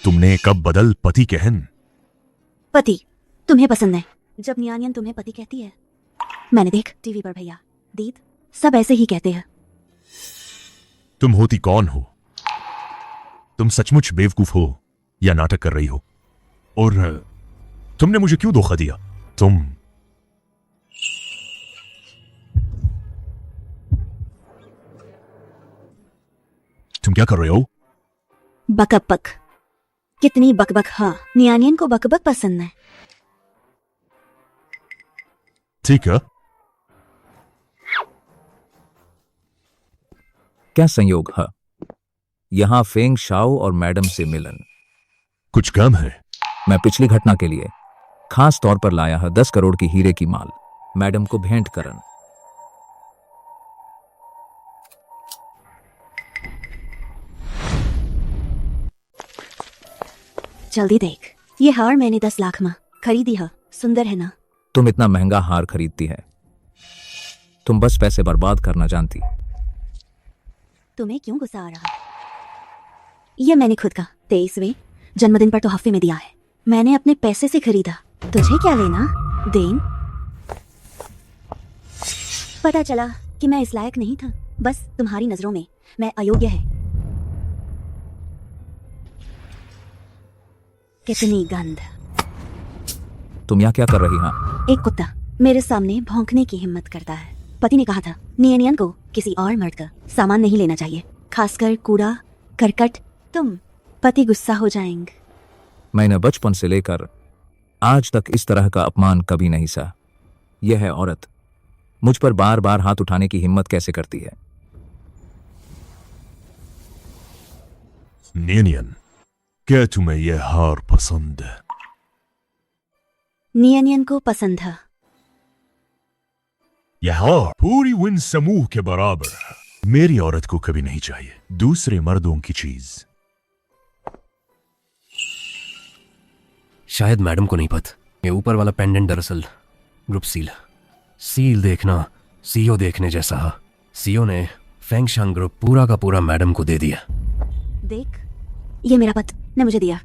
तुमने कब बदल पति कहन? पति तुम्हें पसंद है जब नियानियन तुम्हें पति कहती है। मैंने देख टीवी पर भैया दीद सब ऐसे ही कहते हैं। तुम होती कौन हो? तुम सचमुच बेवकूफ हो या नाटक कर रही हो? और तुमने मुझे क्यों धोखा दिया? तुम क्या कर रहे हो? बकबक। कितनी बकबक। हाँ, नियानियन को बकबक पसंद है। ठीक है। क्या संयोग है? यहाँ फेंग शाओ और मैडम से मिलन। कुछ काम है? मैं पिछली घटना के लिए खास तौर पर लाया है 10 करोड़ की हीरे की माल। मैडम को भेंट करन। जल्दी देख, ये हार मैंने 10 लाख में खरीदी है। सुंदर है ना? तुम इतना महंगा हार खरीदती है, तुम बस पैसे बर्बाद करना जानती। तुम्हें क्यों गुस्सा आ रहा? ये मैंने खुद का 23वें जन्मदिन पर तोहफे में दिया है। मैंने अपने पैसे से खरीदा। तुझे क्या लेना देन? पता चला कि मैं इस लायक नहीं था। बस तुम्हारी नजरों में मैं अयोग्य है। कितनी गंध। तुम यहाँ क्या कर रही हाँ? एक कुत्ता मेरे सामने भौंकने की हिम्मत करता है। पति ने कहा था नियन को किसी और मर्द का सामान नहीं लेना चाहिए, खासकर कूड़ा करकट। तुम पति गुस्सा हो जाएंगे। मैंने बचपन से लेकर आज तक इस तरह का अपमान कभी नहीं सहा। यह है औरत मुझ पर बार बार हाथ उठाने की हिम्मत कैसे करती है? नियन, क्या तुम्हें यह हार पसंद है? नियन को पसंद है। यह हार पूरी विन समूह के बराबर है। मेरी औरत को कभी नहीं चाहिए दूसरे मर्दों की चीज। शायद मैडम को नहीं पता, ये ऊपर वाला पेंडेंट दरअसल ग्रुप सील देखना सीओ देखने जैसा है। सीओ ने फेंगशांग ग्रुप पूरा का पूरा मैडम को दे दिया। देख, ये मेरा पति ने मुझे दिया।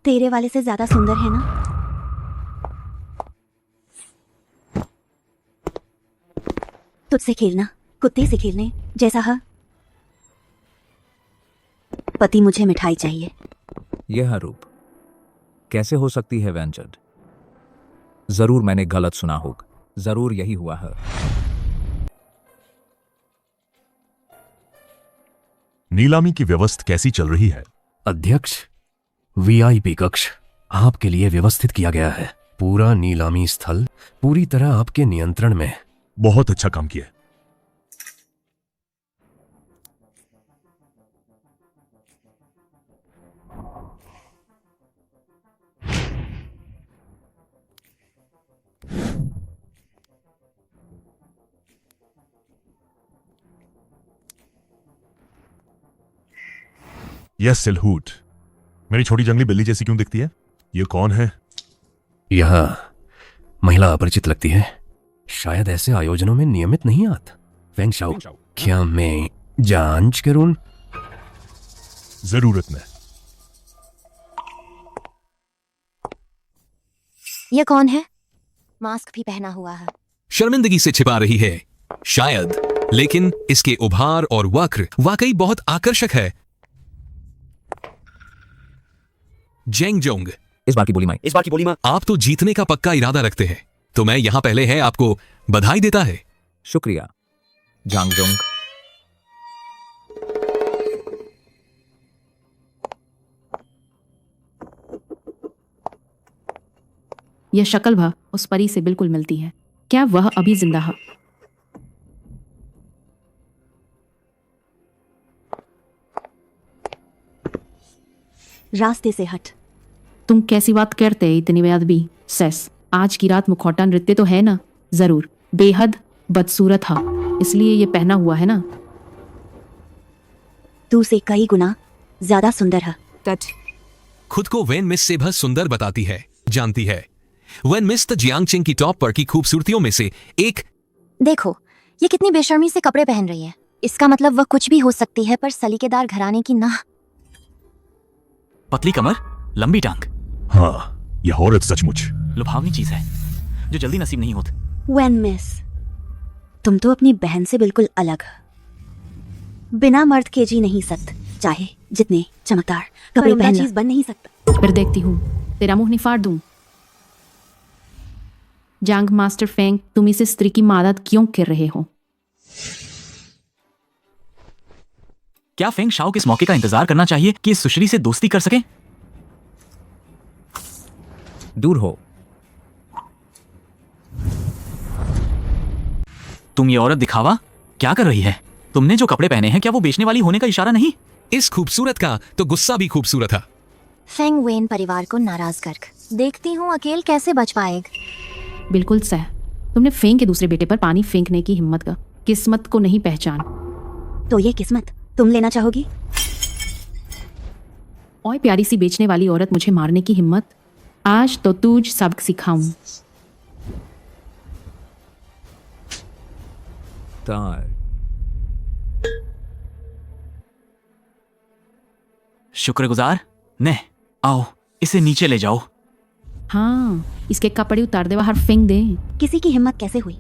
तेरे वाले से ज्यादा सुंदर है ना? तुझसे खेलना कुत्ते से खेलने जैसा है। पति मुझे मिठाई चाहिए। यह रूप कैसे हो सकती है वेंचर्ड? जरूर मैंने गलत सुना होगा, जरूर यही हुआ है। नीलामी की व्यवस्था कैसी चल रही है? अध्यक्ष, वीआईपी कक्ष आपके लिए व्यवस्थित किया गया है। पूरा नीलामी स्थल पूरी तरह आपके नियंत्रण में। बहुत अच्छा काम किया। यह सिलहूट मेरी छोटी जंगली बिल्ली जैसी क्यों दिखती है? ये कौन है? यह महिला अपरिचित लगती है। शायद ऐसे आयोजनों में नियमित नहीं आता। फेंगशाओ, क्या मैं जांच करूं? जरूरत में। ये कौन है? मास्क भी पहना हुआ है। शर्मिंदगी से छिपा रही है शायद, लेकिन इसके उभार और वक्र वाकई बहुत आकर्षक है। जेंगजोंग, इस बार की बोली माँ। आप तो जीतने का पक्का इरादा रखते हैं, तो मैं यहां पहले है आपको बधाई देता है। शुक्रिया जांगजोंग। यह शक्ल भा उस परी से बिल्कुल मिलती है। क्या वह अभी जिंदा है? रास्ते से हट। तुम कैसी बात करते हैं इतनी बेअदबी? सेस, आज की रात मुखौटा नृत्य तो है ना? जरूर बेहद बदसूरत था, इसलिए ये पहना हुआ है ना? तू से कई गुना ज्यादा सुंदर है। खुद को वेन मिस से बहुत सुंदर बताती है, जानती है। वेन मिस द जियांगचेंग की टॉप पर की खूबसूरतियों में से एक। देखो, ये कितनी बेशर्मी से कपड़े पहन रही है। इसका मतलब वह कुछ भी हो सकती है, पर सलीकेदार घराने की ना। पतली कमर, लंबी टांग। हाँ, यह औरत सचमुच लुभावनी चीज है जो जल्दी नसीब नहीं होती। वेन मिस, तुम तो अपनी बहन से बिल्कुल अलग हो। बिना मर्द के जी नहीं सकते, चाहे जितने चमकदार कपड़े पहन चीज बन नहीं सकता। फिर देखती हूँ तेरा मुंह नहीं फाड़ दूं। जांग मास्टर फेंग, तुम इस स्त्री की मदद क्यों कर रहे हो? क्या फेंग शाओ किस मौके का इंतजार करना चाहिए कि इस सुश्री से दोस्ती कर सके? दूर हो। तुम ये औरत दिखावा क्या कर रही है? तुमने जो कपड़े पहने हैं क्या वो बेचने वाली होने का इशारा नहीं? इस खूबसूरत का तो गुस्सा भी खूबसूरत था। फेंग वेन परिवार को नाराज कर देखती हूँ अकेले कैसे बच पाएगा। बिल्कुल सह, तुमने फेंग के दूसरे बेटे पर पानी फेंकने की हिम्मत का किस्मत को नहीं पहचान। तो ये किस्मत तुम लेना चाहोगी? ओए प्यारी सी बेचने वाली औरत, मुझे मारने की हिम्मत, आज तो तुझ सबक सिखाऊं। तार शुक्रगुजार। ने आओ, इसे नीचे ले जाओ। हाँ, इसके कपड़े उतार दे, बाहर फेंक दे। किसी की हिम्मत कैसे हुई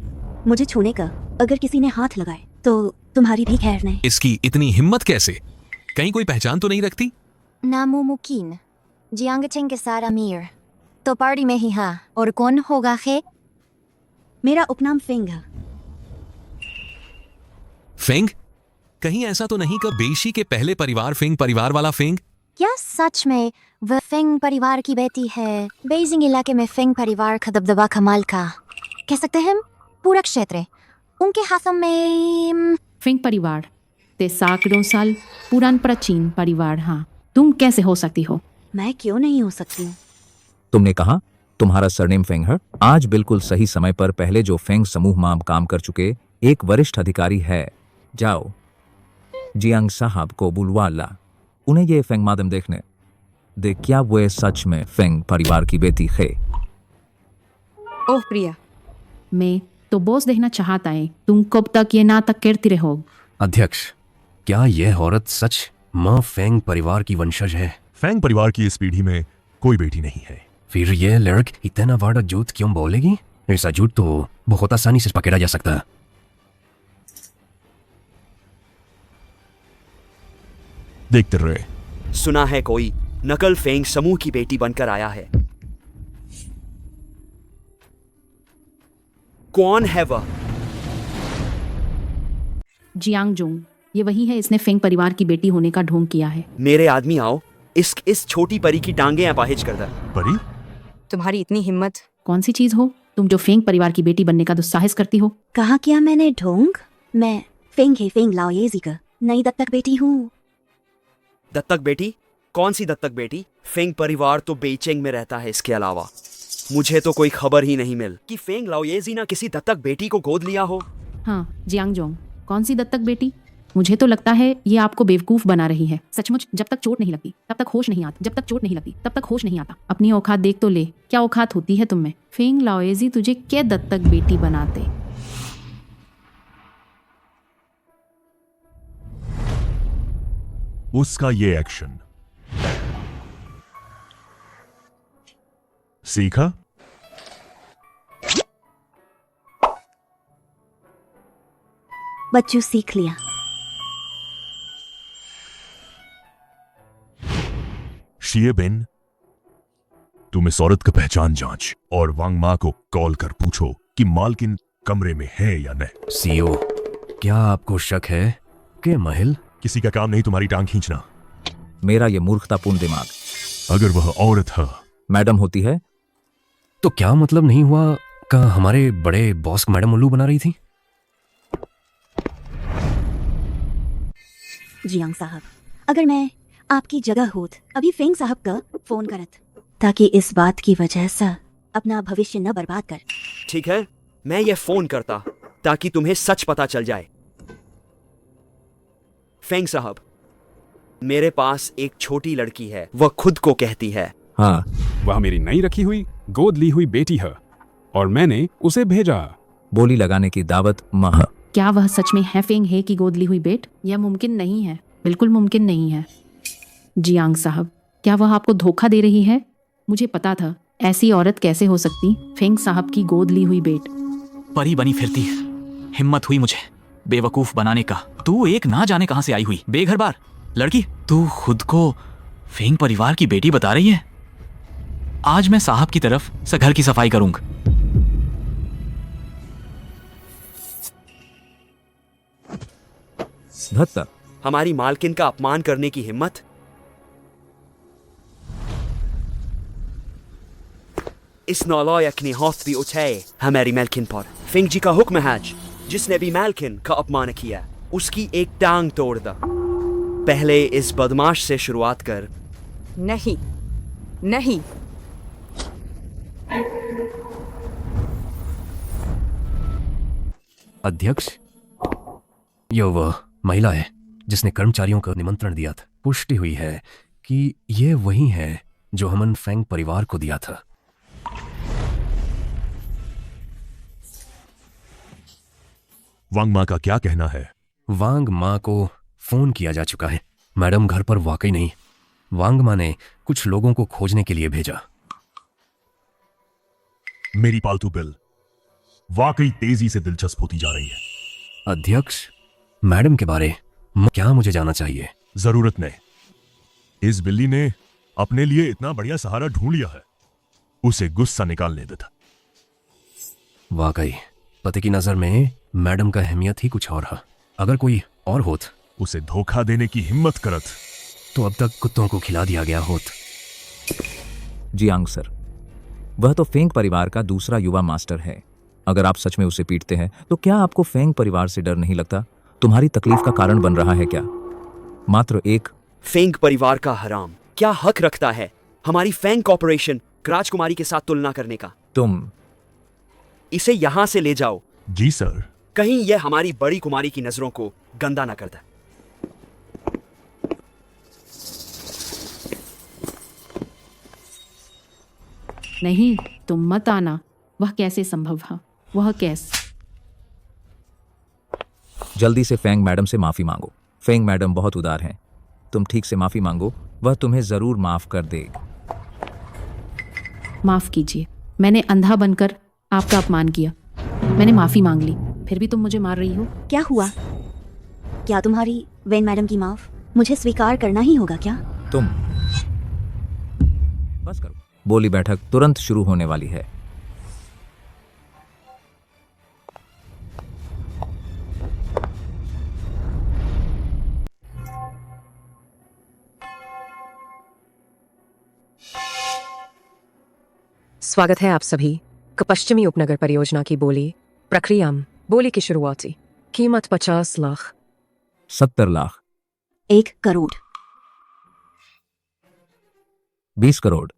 मुझे छूने का? अगर किसी ने हाथ लगाए तो तुम्हारी भी खैर नहीं। इसकी इतनी हिम्मत कैसे? कहीं कोई पहचान तो नहीं रखती? नामुमकिन। जियांग चेंग के सारा अमीर तो पार्टी में ही। हाँ, और कौन होगा खे? मेरा उपनाम फेंग है। फेंग? कहीं ऐसा तो नहीं कि बेशी के पहले परिवार फेंग परिवार वाला फेंग? क्या सच में वह फेंग परिवार की बेटी है? बेइजिंग इलाके में फेंग परिवार का दबदबा कमाल का, कह सकते हैं पूरा क्षेत्र उनके हाथों में। फेंग परिवार ते सैकड़ों साल पुरान प्राचीन परिवार। हाँ, तुम कैसे हो सकती हो? मैं क्यों नहीं हो सकती हूँ? तुमने कहा तुम्हारा सरनेम फेंग है। आज बिल्कुल सही समय पर पहले जो फेंग समूह में काम कर चुके एक वरिष्ठ अधिकारी है। जाओ जियांग साहब को बुलवा ला, उन्हें ये फेंग मादम देखने दे, क्या वे सच में फेंग परिवार की बेटी है। ओह प्रिया, मैं तो बॉस देखना चाहता है। तुम कब तक ये नाटक करती रहो? अध्यक्ष, क्या यह औरत सच माँ फेंग परिवार की वंशज है? फेंग परिवार की इस पीढ़ी में कोई बेटी नहीं है। फिर यह लड़क इतना बड़ा झूठ क्यों बोलेगी? ऐसा झूठ तो बहुत आसानी से पकड़ा जा सकता है। देखते रहे। सुना है कोई नकल फेंग समूह की बेटी बनकर आया है। कौन है वह? जियांग जोंग, ये वही है, इसने फेंग परिवार की बेटी होने का ढोंग किया है। मेरे आदमी आओ, इस छोटी परी की टांगे अपाहिज कर दे। परी? तुम्हारी इतनी हिम्मत? कौन सी चीज हो तुम जो फेंग परिवार की बेटी बनने का दुस्साहस करती हो? कहा किया मैंने ढोंग? मैं फेंग है, फेंग लाओयेजी का नई दत्तक बेटी हूँ। दत्तक बेटी? कौन सी दत्तक बेटी? फेंग परिवार तो बेइचेंग में रहता है। इसके अलावा मुझे तो कोई खबर ही नहीं मिल कि फेंग लाओयेजी ना किसी दत्तक बेटी को गोद लिया हो। हाँ जियांग जोंग, कौन सी दत्तक बेटी? मुझे तो लगता है ये आपको बेवकूफ बना रही है। सचमुच, जब तक चोट नहीं लगती तब तक होश नहीं आता, जब तक चोट नहीं लगती तब तक होश नहीं आता। अपनी औकात देख तो ले, क्या औकात होती है तुम में? फेंग लाओयेजी तुझे क्या दत्तक बेटी बनाते? उसका ये एक्शन सीखा? बच्चों सीख लिया। शिएबिन, तुम इस औरत का पहचान जांच और वांग मा को कॉल कर पूछो कि मालकिन कमरे में है या नहीं। सीओ, क्या आपको शक है कि महल? किसी का काम नहीं तुम्हारी टांग खींचना। मेरा ये मूर्खतापूर्ण दिमाग। अगर वह औरत है, मैडम होती है तो क्या मतलब नहीं हुआ का हमारे बड़े बॉस मैडम उल्लू बना रही थी? जियांग साहब, अगर मैं आपकी जगह होत अभी फेंग साहब का फोन करत, ताकि इस बात की वजह से अपना भविष्य न बर्बाद कर। ठीक है, मैं ये फोन करता ताकि तुम्हें सच पता चल जाए। फेंग साहब, मेरे पास एक छोटी लड़की है, वह खुद को कहती है। हाँ, वह मेरी नई रखी हुई गोद ली हुई बेटी है और मैंने उसे भेजा। बोली लगाने की दावत मह। क्या वह सच में है फेंग है की गोद ली हुई बेट? यह मुमकिन नहीं है, बिल्कुल मुमकिन नहीं है। जियांग साहब, क्या वह आपको धोखा दे रही है? मुझे पता था ऐसी औरत कैसे हो सकती, फेंग साहब की गोद ली हुई बेट। परी बनी फिरती है, हिम्मत हुई मुझे बेवकूफ बनाने का। तू एक ना जाने कहां से आई हुई बेघर बार लड़की, तू खुद को फेंग परिवार की बेटी बता रही है। आज मैं साहब की तरफ से घर की सफाई करूंगा। भत्ता, हमारी मालकिन का अपमान करने की हिम्मत? इस नालायक ने हाथ भी उठाए हमारी मालकिन पर। फेंग जी का हुक्म है, जिसने भी मालकिन का अपमान किया उसकी एक टांग तोड़ दा। पहले इस बदमाश से शुरुआत कर। नहीं नहीं, अध्यक्ष, ये वो महिला है जिसने कर्मचारियों को निमंत्रण दिया था। पुष्टि हुई है कि ये वही है जो हमन फेंग परिवार को दिया था। वांग माँ का क्या कहना है? वांग माँ को फोन किया जा चुका है। मैडम घर पर वाकई नहीं। वांग माँ ने कुछ लोगों को खोजने के लिए भेजा। मेरी पालतू बिल वाकई तेजी से दिलचस्प होती जा रही है। अध्यक्ष, मैडम के बारे में क्या मुझे जानना चाहिए? जरूरत नहीं। इस बिल्ली ने अपने लिए इतना बढ़िया सहारा ढूंढ लिया है, उसे गुस्सा निकालने देता। वाकई पति की नजर में मैडम का अहमियत ही कुछ और है। अगर कोई और होत, उसे धोखा देने की हिम्मत करत तो अब तक कुत्तों को खिला दिया गया होत। जियांग सर, वह तो फेंग परिवार का दूसरा युवा मास्टर है। अगर आप सच में उसे पीटते हैं तो क्या आपको फेंग परिवार से डर नहीं लगता? तुम्हारी तकलीफ का कारण बन रहा है क्या? मात्र एक फेंग परिवार का हराम क्या हक रखता है हमारी फेंग कॉर्पोरेशन राजकुमारी के साथ तुलना करने का? तुम इसे यहां से ले जाओ। जी सर। कहीं यह हमारी बड़ी कुमारी की नजरों को गंदा ना करता। नहीं, तुम मत आना। वह कैसे संभव है? वह कैसे? जल्दी से फेंग मैडम से माफी मांगो। फेंग मैडम बहुत उदार हैं। तुम ठीक से माफी मांगो, वह तुम्हें जरूर माफ कर देगी। माफ कीजिए, मैंने अंधा बनकर आपका अपमान किया। मैंने माफी मांग ली, फिर भी तुम मुझे मार रही हो। क्या हुआ? क्या तुम्हारी वेन मैडम की माफ मुझे स्वीकार करना ही होगा क्या? तुम बस करो। बोली बैठक तुरंत शुरू होने वाली है। स्वागत है आप सभी का पश्चिमी उपनगर परियोजना की बोली प्रक्रिया में। बोली की शुरुआती कीमत 50 लाख। 70 लाख। 1 करोड़। 20 करोड़।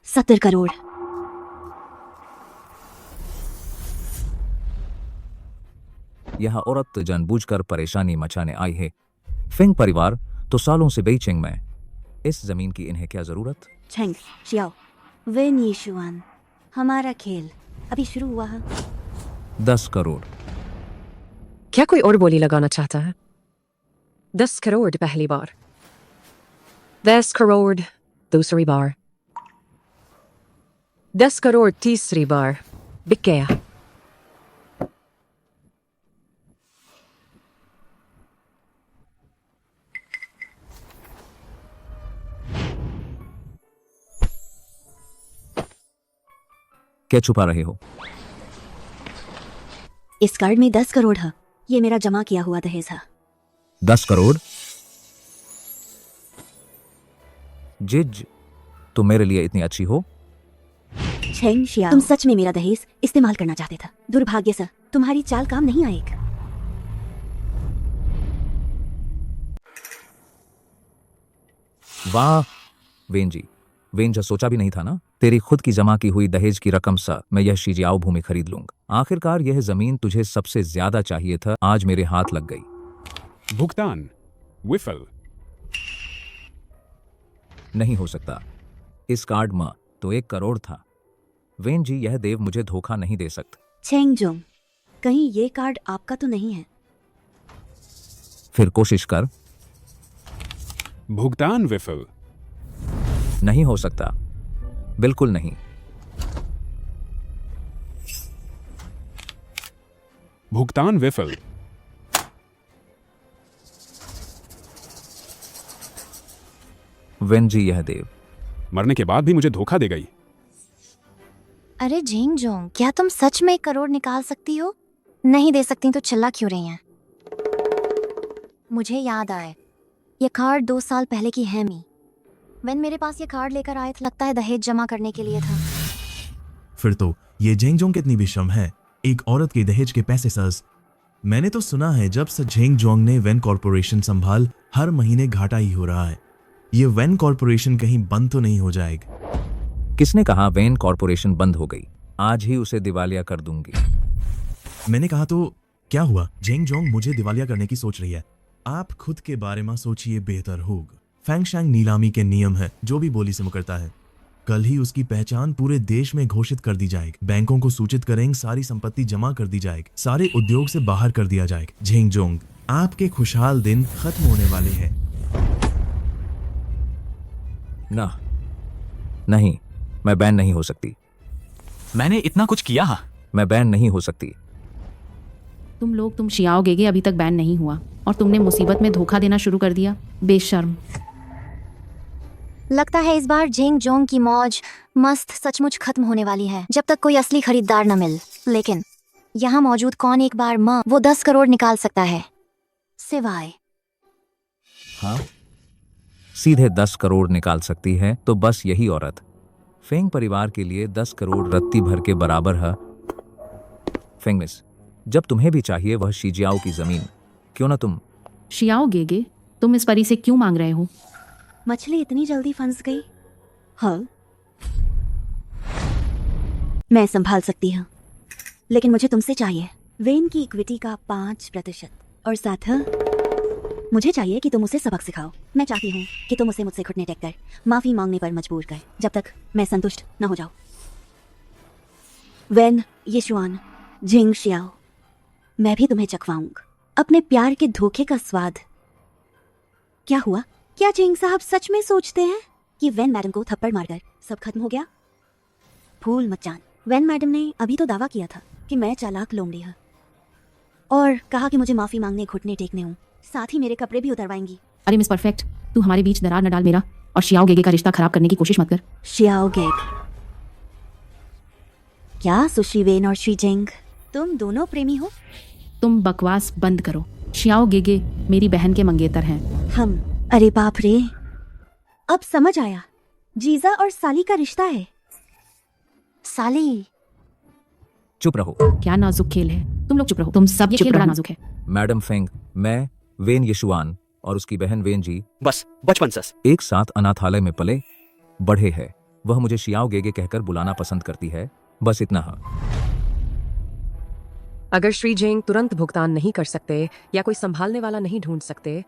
70 करोड़। यह औरत जानबूझकर परेशानी मचाने आई है। फेंग परिवार तो सालों से बेइचिंग में। इस जमीन की इन्हें क्या जरूरत? छेंग शियाओ, वेन यीशुआन, हमारा खेल अभी शुरू हुआ है। 10 करोड़। क्या कोई और बोली लगाना चाहता है? 10 करोड़ पहली बार, 10 करोड़ दूसरी बार, 10 करोड़ तीसरी बार। बिक गया। क्या छुपा रहे हो? इस कार्ड में 10 करोड़ है। ये मेरा जमा किया हुआ दहेज है। 10 करोड़? जिज, तुम मेरे लिए इतनी अच्छी हो? छेंग शियाओ, तुम सच में मेरा दहेज इस्तेमाल करना चाहते थे। दुर्भाग्य से तुम्हारी चाल काम नहीं आएगी। वाह वेन जी, वेन जो सोचा भी नहीं था ना, तेरी खुद की जमा की हुई दहेज की रकम से मैं यह शीजियाओ भूमि खरीद लूंगा। आखिरकार यह जमीन तुझे सबसे ज्यादा चाहिए था, आज मेरे हाथ लग गई। भुगतान विफल। नहीं हो सकता। इस कार्ड में तो 1 करोड़ था। वेन जी, यह देव मुझे धोखा नहीं दे सकता। छेंग जोंग, कहीं ये कार्ड आपका तो नहीं है? फिर कोशिश कर। भुगतान विफल। नहीं हो सकता, बिल्कुल नहीं। भुगतान विफल। वेन जी, यह देव मरने के बाद भी मुझे धोखा दे गई। अरे झेंग जोंग, क्या तुम सच में 1 करोड़ निकाल सकती हो? नहीं दे सकती तो चिल्ला क्यों रही हैं? मुझे याद आए, ये कार्ड 2 साल पहले की है मी। वेन मेरे पास ये कार्ड लेकर आए थे, लगता है दहेज जमा करने के लिए था। फिर तो ये झेंगजोंग कितनी विषम है। एक औरत के दहेज के पैसे सज। मैंने तो सुना है जब से झेंगजोंग ने वेन कॉर्पोरेशन संभाल, हर महीने घाटा ही हो रहा है। ये वेन कॉर्पोरेशन कहीं बंद तो नहीं हो जाएगा? किसने कहा वेन कॉर्पोरेशन बंद हो गई? आज ही उसे दिवालिया कर दूंगी। मैंने कहा तो क्या हुआ? जेंग जोंग मुझे दिवालिया करने की सोच रही है। आप खुद के बारे में सोचिए, बेहतर होगा। फैंगशैंग नीलामी के नियम है, जो भी बोली से मुकरता है कल ही उसकी पहचान पूरे देश में घोषित कर दी जाएगी। बैंकों को सूचित करेंगे, सारी संपत्ति जमा कर दी जाएगी, सारे उद्योग से बाहर कर दिया जाएगा। जेंग जोंग, आपके खुशहाल दिन खत्म होने वाले हैं। ना, नहीं, मैं बैन नहीं हो सकती। मैंने इतना कुछ किया। मैं बैन नहीं हो सकती। तुम शियाओ गेगे अभी तक बैन नहीं हुआ और तुमने मुसीबत में धोखा देना शुरू कर दिया। बेशर्म। लगता है इस बार जेंग जोंग की मौज मस्त सचमुच खत्म होने वाली है, जब तक कोई असली खरीदार न मिल। लेकिन यहाँ मौजूद कौन एक बार वो 10 करोड़ निकाल सकता है, सिवाय। हाँ, सीधे 10 करोड़ निकाल सकती है तो बस यही औरत। फेंग परिवार के लिए 10 करोड़ रत्ती भर के बराबर है। फेंगमिस, जब तुम्हें भी चाहिए वह शीजियाओ की जमीन, क्यों ना तुम। शियाओ गेगे, तुम इस परी से क्यों मांग रहे हो? मछली इतनी जल्दी फंस गई? हाँ, मैं संभाल सकती हूँ, लेकिन मुझे तुमसे चाहिए वेन की इक्विटी का 5%, और साथ मुझे चाहिए कि तुम उसे सबक सिखाओ। मैं चाहती हूँ कि तुम उसे मुझसे घुटने टेक कर माफी मांगने पर मजबूर कर, जब तक मैं संतुष्ट न हो जाऊं। वेन येशुआन, जिंग शियाओ, मैं भी तुम्हें चखवाऊंगा अपने प्यार के धोखे का स्वाद। क्या हुआ? क्या जिंग साहब सच में सोचते हैं कि वेन मैडम को थप्पड़ मारकर सब खत्म हो गया? भूल मत जान, वेन मैडम ने अभी तो दावा किया था कि मैं चालाक लोमड़ी हूं, और कहा कि मुझे माफी मांगने घुटने टेकने हूं, साथ ही मेरे कपड़े भी उतरवाएंगी। अरे मिस परफेक्ट, तू हमारे बीच दरार न डाल। मेरा और शियाओ गेगे का रिश्ता खराब करने की कोशिश मत कर। शियाओ गेग, क्या सुशी वेन और शी जिंग तुम दोनों प्रेमी हो? तुम बकवास बंद करो। शियाओ गेगे मेरी बहन के मंगेतर हैं। हम, अरे बाप रे, अब समझ आया, जीजा और साली का रिश्ता है। साली, चुप रहो। क्या नाजुक खेल है। तुम लोग चुप रहो। तुम सब ये खेल बड़ा नाजुक है। मैडम फेंग, मैं वेन येशुआन और उसकी बहन वेन जी बस बचपन से एक साथ अनाथालय में पले बढ़े हैं। वह मुझे शियाओ गेगे कहकर बुलाना पसंद करती है, बस इतना है। अगर श्री जेंग तुरंत भुगतान नहीं कर सकते या कोई संभालने वाला नहीं ढूंढ सकते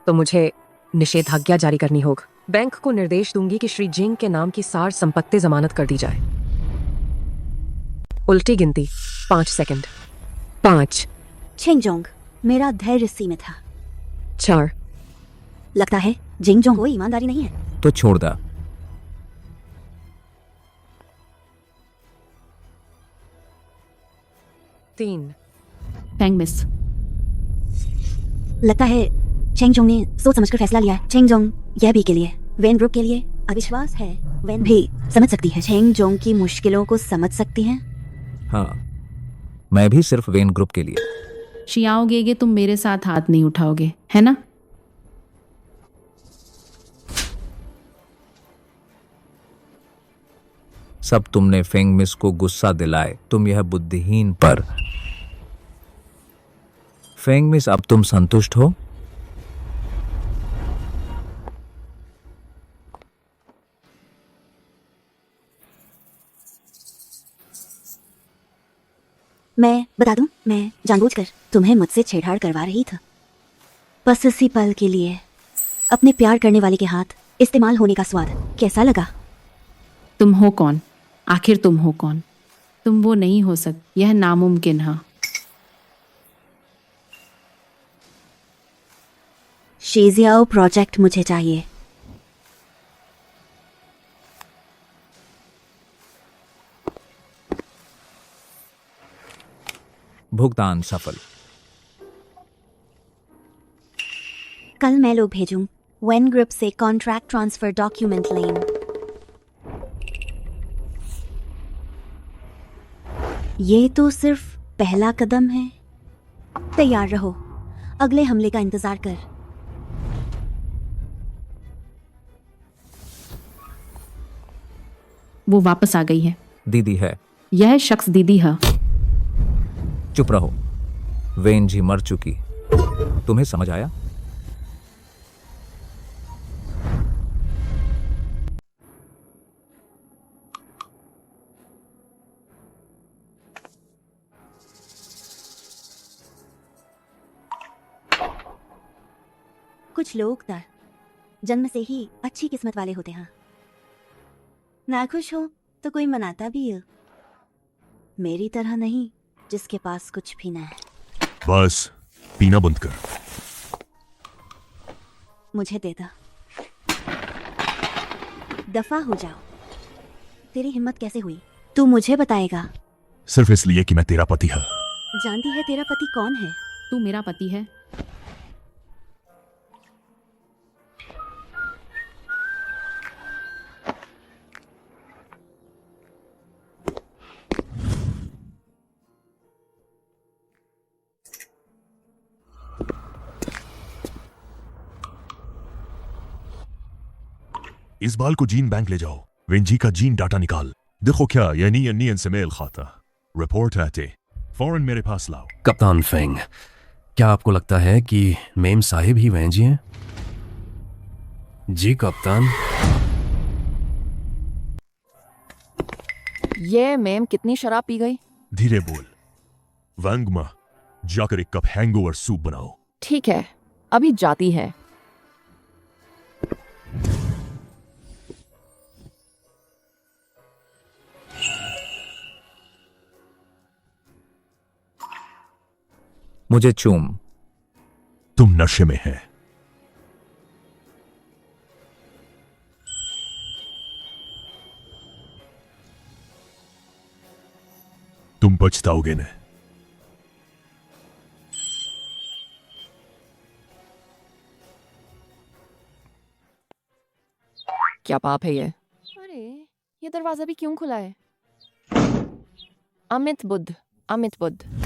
तो मुझे निषेधाज्ञा जारी करनी होगी। बैंक को निर्देश दूंगी कि श्री जेंग के नाम की सार संपत्ति जमानत कर दी जाए। उल्टी गिनती 5 सेकंड। 5। छिंग जोंग, मेरा धैर्य सीमित था। 4। लगता है जिंग जोंग को ईमानदारी नहीं है। तो छोड़ दा। 3। फेंग मिस, लगता है चेंग जोंग ने सोच समझकर फैसला लिया है। चेंग जोंग यह भी के लिए, वेन ग्रुप के लिए अविश्वास है। वेन भी समझ सकती है, चेंग जोंग की मुश्किलों को समझ सकती है। हाँ, मैं भी सिर्फ वेन ग्रुप के लिए। शियाओ गेगे तुम मेरे साथ हाथ नहीं उठाओगे, है ना? सब तुमने फेंग मिस को गुस्सा दिलाए, तुम यह बुद्धिहीन पर। फेंग मिस, अब तुम संतुष्ट हो? मैं बता दूं, मैं जानबूझकर तुम्हें मुझसे छेड़छाड़ करवा रही था, बस इसी पल के लिए। अपने प्यार करने वाले के हाथ इस्तेमाल होने का स्वाद कैसा लगा? तुम हो कौन? आखिर तुम हो कौन? तुम वो नहीं हो सकते, यह नामुमकिन है। शीजियाओ प्रोजेक्ट मुझे चाहिए। भुगतान सफल। कल मैं लोग भेजूं वेन ग्रुप से कॉन्ट्रैक्ट ट्रांसफर डॉक्यूमेंट लेन। ये तो सिर्फ पहला कदम है। तैयार रहो अगले हमले का इंतजार कर। वो वापस आ गई है। दीदी है। यह शख्स दीदी है। चुप रहो, वेन जी मर चुकी। तुम्हें समझ आया? कुछ लोग तो जन्म से ही अच्छी किस्मत वाले होते हैं। नाखुश हो तो कोई मनाता भी है, मेरी तरह नहीं जिसके पास कुछ भी ना है। बस पीना बंद कर। मुझे दे दो, दफा हो जाओ। तेरी हिम्मत कैसे हुई? तू मुझे बताएगा? सिर्फ इसलिए कि मैं तेरा पति है। जानती है तेरा पति कौन है? तू मेरा पति है। इस बाल को जीन बैंक ले जाओ, वेंजी का जीन डाटा निकाल। देखो क्या ये नियन से मेल खाता। रिपोर्ट आते फौरन मेरे पास लाओ। कप्तान फेंग, क्या आपको लगता है कि मेम साहिब ही वैंजी हैं? जी कप्तान। ये मेम कितनी शराब पी गई? धीरे बोल। वांगमा, जाकर एक कप हैंगओवर सूप बनाओ। ठीक है, अभी जाती है। मुझे चूम। तुम नशे में है। तुम पछताओगे न। क्या पाप है ये? अरे ये दरवाजा भी क्यों खुला है? अमित बुद्ध, अमित बुद्ध।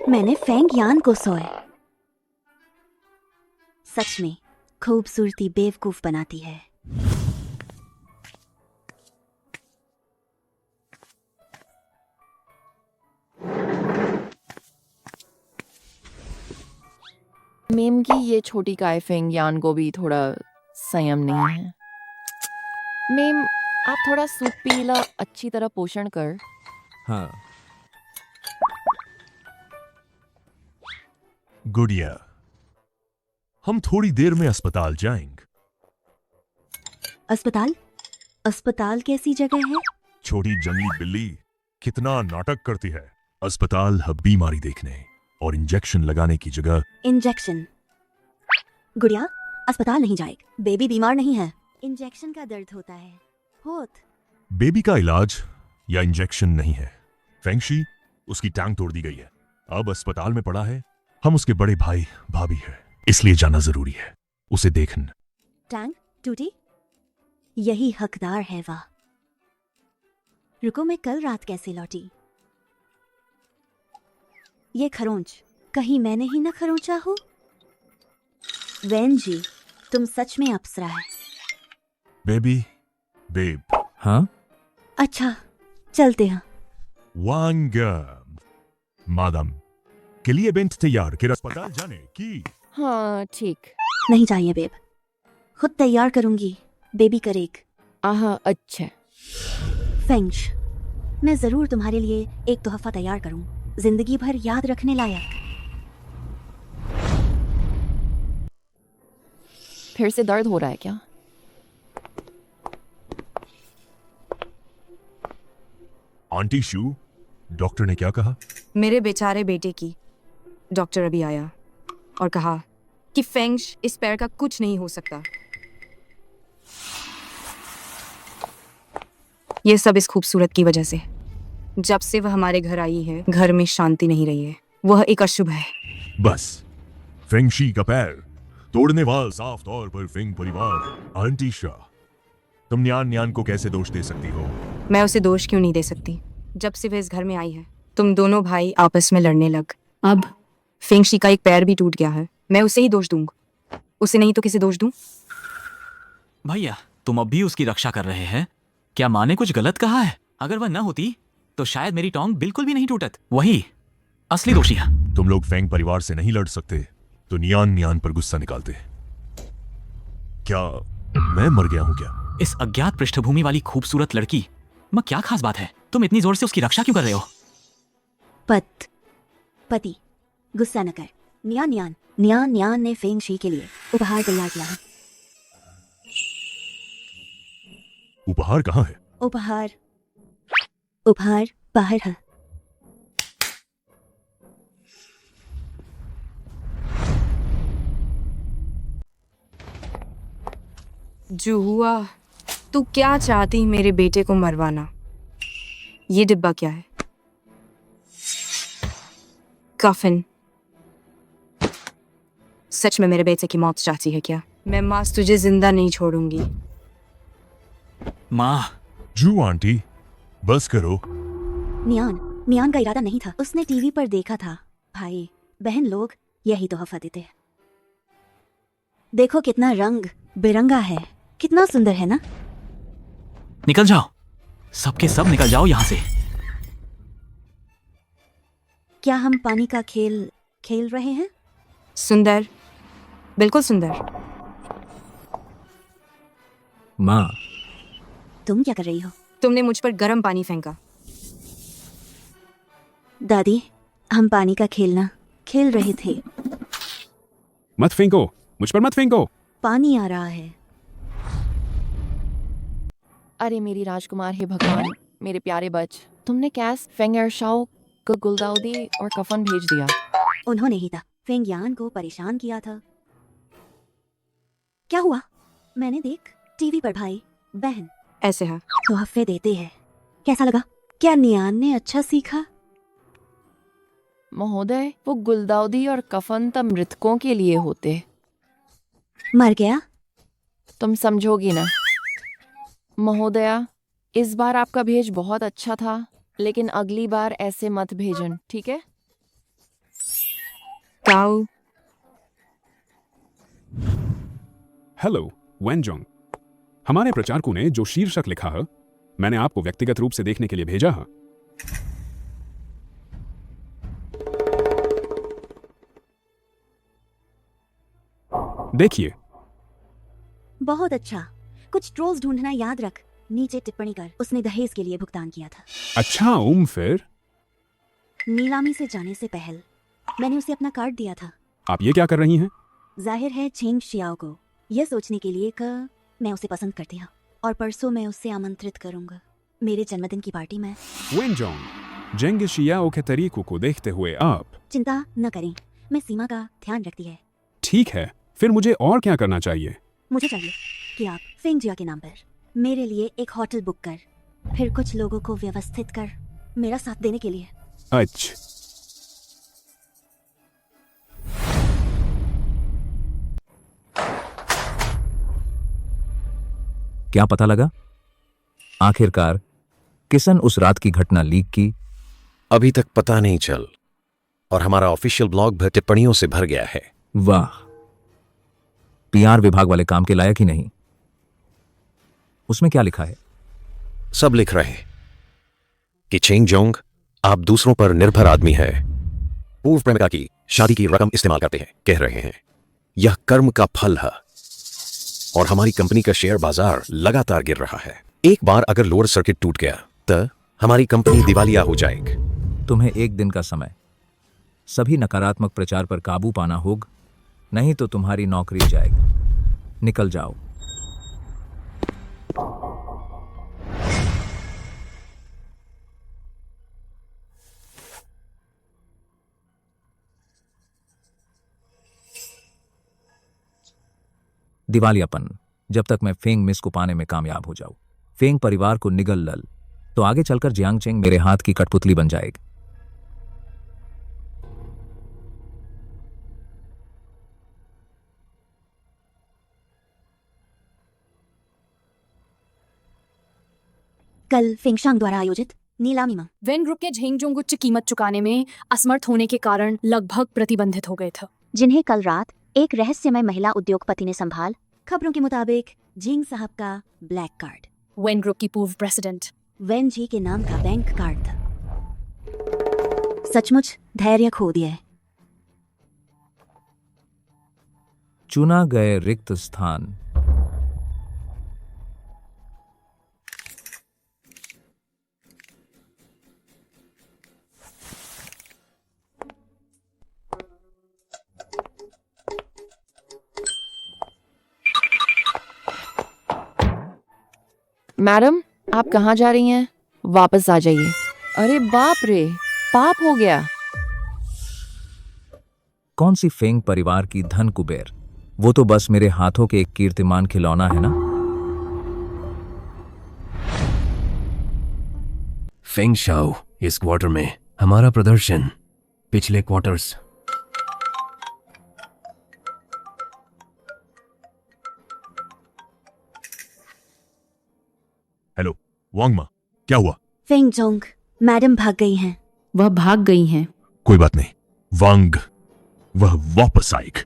मैंने फेंग यान को सोए। सच में खूबसूरती बेवकूफ बनाती है। मेम की ये छोटी काय फेंग यान को भी थोड़ा संयम नहीं है। मेम आप थोड़ा सूप पी ला, अच्छी तरह पोषण कर। हाँ। गुड़िया, हम थोड़ी देर में अस्पताल जाएंगे। अस्पताल? अस्पताल कैसी जगह है? छोटी जंगली बिल्ली कितना नाटक करती है। अस्पताल है बीमारी देखने और इंजेक्शन लगाने की जगह। इंजेक्शन? गुड़िया, अस्पताल नहीं जाएगी। बेबी बीमार नहीं है। इंजेक्शन का दर्द होता है। होत बेबी का इलाज या इंजेक्शन नहीं है। फेंगशी, उसकी टांग तोड़ दी गई है, अब अस्पताल में पड़ा है। हम उसके बड़े भाई भाभी हैं, इसलिए जाना जरूरी है उसे देखना। टांग टूटी? यही हकदार है वाह। रुको, मैं कल रात कैसे लौटी? ये खरोंच कहीं मैंने ही ना खरोंचा हो? वैन जी, तुम सच में अप्सरा है। Baby, babe. हाँ? अच्छा, चलते हैं। वांगा मादम के लिए बेंच तैयार कर अस्पताल जाने की। हाँ ठीक। नहीं चाहिए बेब, खुद तैयार करूंगी। बेबी करेग। आहा अच्छा। फेंग्श, मैं जरूर तुम्हारे लिए एक तोहफा तैयार करूं, जिंदगी भर याद रखने लायक। फिर से दर्द हो रहा है क्या? आंटी शू, डॉक्टर ने क्या कहा? मेरे बेचारे बेटे की। डॉक्टर अभी आया और कहा कि फेंग्श इस पैर का कुछ नहीं हो सकता। ये सब इस खूबसूरत की वजह से। जब से वह हमारे घर आई है, घर में शांति नहीं रही है। वह एक अशुभ है। बस फेंगशी का पैर तोड़ने वाला साफ तौर पर फेंग परिवार। आंटी शाह, तुम न्यान को कैसे दोष दे सकती हो? मैं उसे दोष क्यों नहीं दे सकती? जब से वह इस घर में आई है, तुम दोनों भाई आपस में लड़ने लग। अब फेंगशी का एक पैर भी टूट गया है। मैं उसे ही दोष दूंगा, उसे नहीं तो किसे दोष दूं? भैया, तुम अब भी उसकी रक्षा कर रहे हैं? क्या माँ ने कुछ गलत कहा है? अगर वह न होती तो शायद मेरी टोंग बिल्कुल भी नहीं टूटत। वही असली दोषी है। तुम लोग फेंग परिवार से नहीं लड़ सकते तो नियान नियान पर गुस्सा निकालते। क्या मैं मर गया हूं क्या? इस अज्ञात पृष्ठभूमि वाली खूबसूरत लड़की में क्या खास बात है? तुम इतनी जोर से उसकी रक्षा क्यों कर रहे हो? पति गुस्सा न कर। नियान नियान नियान नियान ने फेंग शी के लिए उपहार तैयार किया है। उपहार कहाँ है? उपहार बाहर है। जुहुआ, तू क्या चाहती मेरे बेटे को मरवाना? ये डिब्बा क्या है? कफन। सच में मेरे बेटे की मौत चाहती है क्या? मैं मास तुझे जिंदा नहीं छोड़ूंगी। माँ। जू आंटी, बस करो। नियान का इरादा नहीं था। उसने टीवी पर देखा था। भाई बहन लोग यही तोहफा देते हैं। देखो कितना रंग बिरंगा है, कितना सुंदर है ना? निकल जाओ, सबके सब निकल जाओ यहाँ से। क्या हम पानी का खेल रहे हैं? सुंदर, बिल्कुल सुंदर। माँ, तुम क्या कर रही हो? तुमने मुझ पर गर्म पानी फेंका। दादी, हम पानी का खेल रहे थे। मत फेंको, मुझ पर मत फेंको। पानी आ रहा है। अरे मेरी राजकुमार, हे भगवान, मेरे प्यारे बच, तुमने कैस फेंगर शाओ को गुलदाउदी और कफन भेज दिया। उन्होंने ही था फेंग यान को परेशान किया था। क्या हुआ? मैंने देख टीवी पर भाई बहन ऐसे है तोहफे देते हैं। कैसा लगा? क्या नियान ने अच्छा सीखा? महोदय, वो गुलदाउदी और कफन तब मृतकों के लिए होते। मर गया? तुम समझोगी ना महोदया। इस बार आपका भेज बहुत अच्छा था, लेकिन अगली बार ऐसे मत भेजन, ठीक है? ताऊ। हेलो वेनजोंग, हमारे प्रचारकों ने जो शीर्षक लिखा है, मैंने आपको व्यक्तिगत रूप से देखने के लिए भेजा है। देखिए। बहुत अच्छा। कुछ ट्रोल्स ढूंढना याद रख। नीचे टिप्पणी कर, उसने दहेज के लिए भुगतान किया था। अच्छा फिर नीलामी से जाने से पहले मैंने उसे अपना कार्ड दिया था। आप ये क्या कर रही हैं? जाहिर है चेंग शियाओ को यह सोचने के लिए कि मैं उसे पसंद करती हूँ और परसों मैं उसे आमंत्रित करूंगा मेरे जन्मदिन की पार्टी में। वेनजोंग, जेंग शियाओ के तरीकों को देखते हुए आप चिंता न करें, मैं सीमा का ध्यान रखती है। ठीक है, फिर मुझे और क्या करना चाहिए? मुझे चाहिए कि आप फेंगजिया के नाम पर मेरे लिए एक होटल बुक कर, फिर कुछ लोगों को व्यवस्थित कर मेरा साथ देने के लिए। अच्छा। क्या पता लगा? आखिरकार किसन उस रात की घटना लीक की? अभी तक पता नहीं चल, और हमारा ऑफिशियल ब्लॉग भी टिप्पणियों से भर गया है। वाह, पीआर विभाग वाले काम के लायक ही नहीं। उसमें क्या लिखा है? सब लिख रहे हैं कि चेंग जोंग आप दूसरों पर निर्भर आदमी है, पूर्व प्रेमिका की शादी की रकम इस्तेमाल करते हैं, कह रहे हैं यह कर्म का फल है और हमारी कंपनी का शेयर बाजार लगातार गिर रहा है। एक बार अगर लोअर सर्किट टूट गया तो हमारी कंपनी दिवालिया हो जाएगी। तुम्हें एक दिन का समय सभी नकारात्मक प्रचार पर काबू पाना होगा, नहीं तो तुम्हारी नौकरी जाएगी। निकल जाओ। दिवालियापन। जब तक मैं फेंग मिस को पाने में कामयाब हो जाऊं, फेंग परिवार को निगल लल, तो आगे चलकर जियांग चेंग मेरे हाथ की कठपुतली बन जाएगी। कल फेंगशांग द्वारा आयोजित नीलामी में वेन ग्रुप के झेंगजोंग उच्च कीमत चुकाने में असमर्थ होने के कारण लगभग प्रतिबंधित हो गए थे, जिन्हें कल रात एक रहस्यमय महिला उद्योगपति ने संभाल। खबरों के मुताबिक जिंग साहब का ब्लैक कार्ड वेन ग्रुप की पूर्व प्रेसिडेंट वेन जी के नाम का बैंक कार्ड था। सचमुच धैर्य खो दिया है। चुना गए रिक्त स्थान। मैडम, आप कहाँ जा रही हैं? वापस आ जाइए। अरे बाप रे, पाप हो गया। कौन सी फेंग परिवार की धन कुबेर? वो तो बस मेरे हाथों के एक कीर्तिमान खिलौना है ना। फेंग शाओ, इस क्वार्टर में हमारा प्रदर्शन पिछले क्वार्टर्स। हेलो वांगमा, क्या हुआ? फेंग जोंग, मैडम भाग गई हैं। वह भाग गई हैं। कोई बात नहीं, वांग वह वापस आएगी।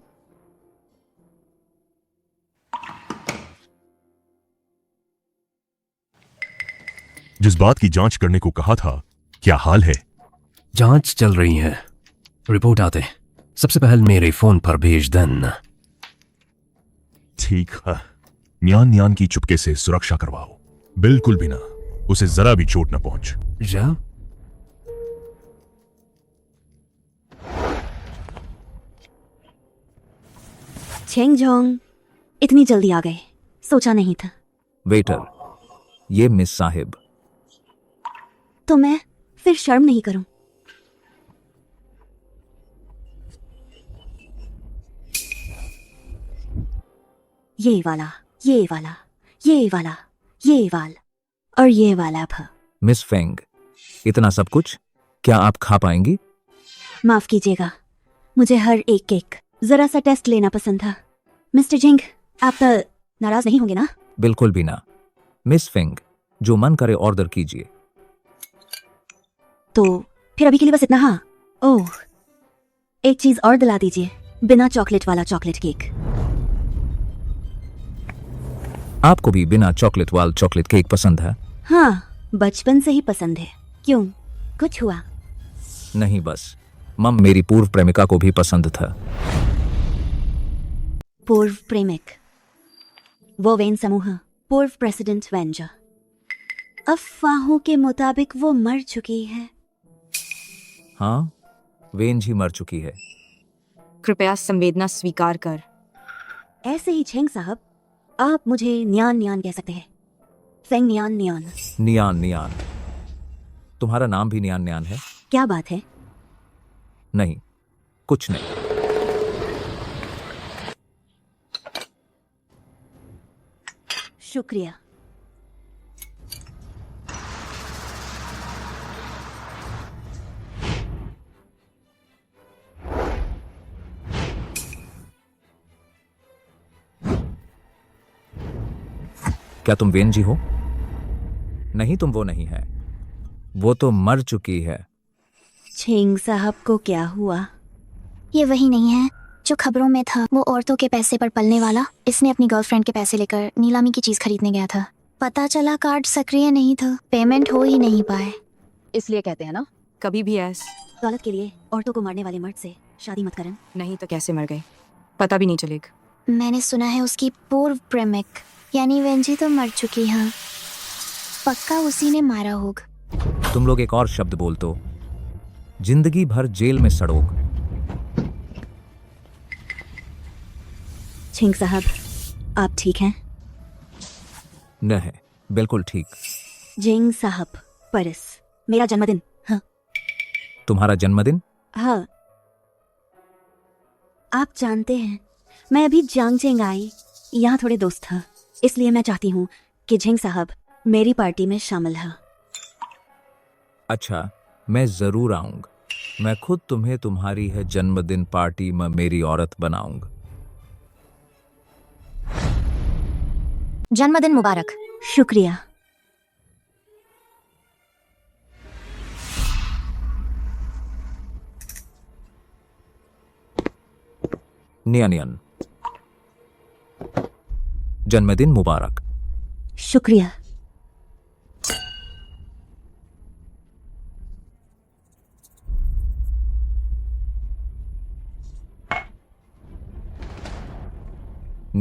जिस बात की जांच करने को कहा था, क्या हाल है? जांच चल रही है, रिपोर्ट आते सबसे पहले मेरे फोन पर भेज देना। ठीक है, न्यान न्यान की चुपके से सुरक्षा करवाओ, बिल्कुल भी ना, उसे जरा भी चोट न पहुंच। जा। छेंग जोंग, इतनी जल्दी आ गए, सोचा नहीं था। वेटर, ये मिस साहिब। तो मैं फिर शर्म नहीं करूं। ये वाला, ये वाला, ये वाला, ये वाला और ये वाला भी। मिस फेंग, इतना सब कुछ क्या आप खा पाएंगी? माफ कीजिएगा, मुझे हर एक केक जरा सा टेस्ट लेना पसंद था। मिस्टर जिंग, आप तो नाराज नहीं होंगे ना? बिल्कुल भी ना। मिस फेंग, जो मन करे ऑर्डर कीजिए। तो फिर अभी के लिए बस इतना। हाँ, ओह, एक चीज और दिला दीजिए, बिना चॉकलेट वाला चॉकलेट केक। आपको भी बिना चॉकलेट वाला चॉकलेट केक पसंद है? हाँ, बचपन से ही पसंद है। क्यों, कुछ हुआ? नहीं, बस मम मेरी पूर्व प्रेमिका को भी पसंद था। पूर्व प्रेमिक? वो वेन समूह, पूर्व प्रेसिडेंट वेंजर। अफवाहों के मुताबिक वो मर चुकी है। हाँ, वेंज ही मर चुकी है। कृपया संवेदना स्वीकार कर। ऐसे ही छेंग साहब, आप मुझे न्यान न्यान कह सकते हैं। फेंग न्यान न्यान। नियान नियान। तुम्हारा नाम भी नियान नियान है? क्या बात है? नहीं, कुछ नहीं। शुक्रिया। क्या तुम वेन जी हो? नहीं, तुम वो नहीं है, वो तो मर चुकी है। छेंग साहब को क्या हुआ? ये वही नहीं है जो खबरों में था, वो औरतों के पैसे पर पलने वाला। इसने अपनी गर्लफ्रेंड के पैसे लेकर नीलामी की चीज खरीदने गया था। पता चला कार्ड सक्रिय नहीं था, पेमेंट हो ही नहीं पाए। इसलिए कहते हैं ना, कभी भी ऐस दौलत के लिए औरतों को मारने वाले मर्द से शादी मत करन। नहीं तो कैसे मर गए, पता भी नहीं चलेगा। मैंने सुना है उसकी पूर्व प्रेमिक यानी वेंजी तो मर चुकी है। पक्का उसी ने मारा होगा। तुम लोग एक और शब्द बोल तो जिंदगी भर जेल में सड़ोग। छेंग साहब, आप ठीक हैं? न है, बिल्कुल ठीक। जिंग साहब, परस मेरा जन्मदिन। हाँ। तुम्हारा जन्मदिन? हाँ, आप जानते हैं मैं अभी जांगचेंग आई, यहाँ थोड़े दोस्त था, इसलिए मैं चाहती हूँ कि झिंग साहब मेरी पार्टी में शामिल है। अच्छा, मैं जरूर आऊंगा। मैं खुद तुम्हें तुम्हारी है जन्मदिन पार्टी में मेरी औरत बनाऊंगा। जन्मदिन मुबारक। शुक्रिया। नियन, जन्मदिन मुबारक। शुक्रिया।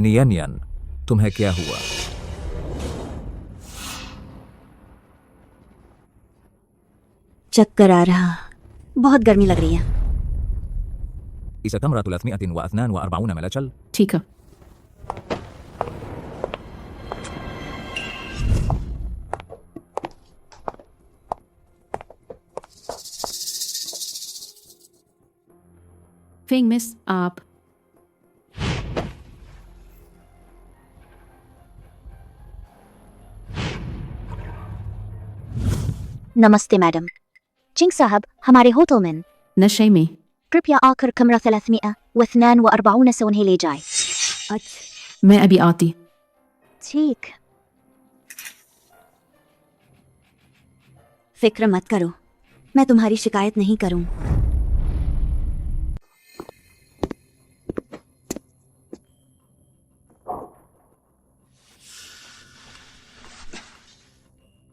नियन तुम्हें क्या हुआ? चक्कर आ रहा, बहुत गर्मी लग रही है। इस कमरा तुलथमी अतिन व अथनान व अरबाउन मेला चल। ठीक है। फेंग मिस, आप नमस्ते मैडम। चिंग साहब हमारे होटल में नशे में। कृपया आकर कमरा 342 से उन्हें ले जाए। अच्छा मैं अभी आती। ठीक, फिक्र मत करो, मैं तुम्हारी शिकायत नहीं करूं।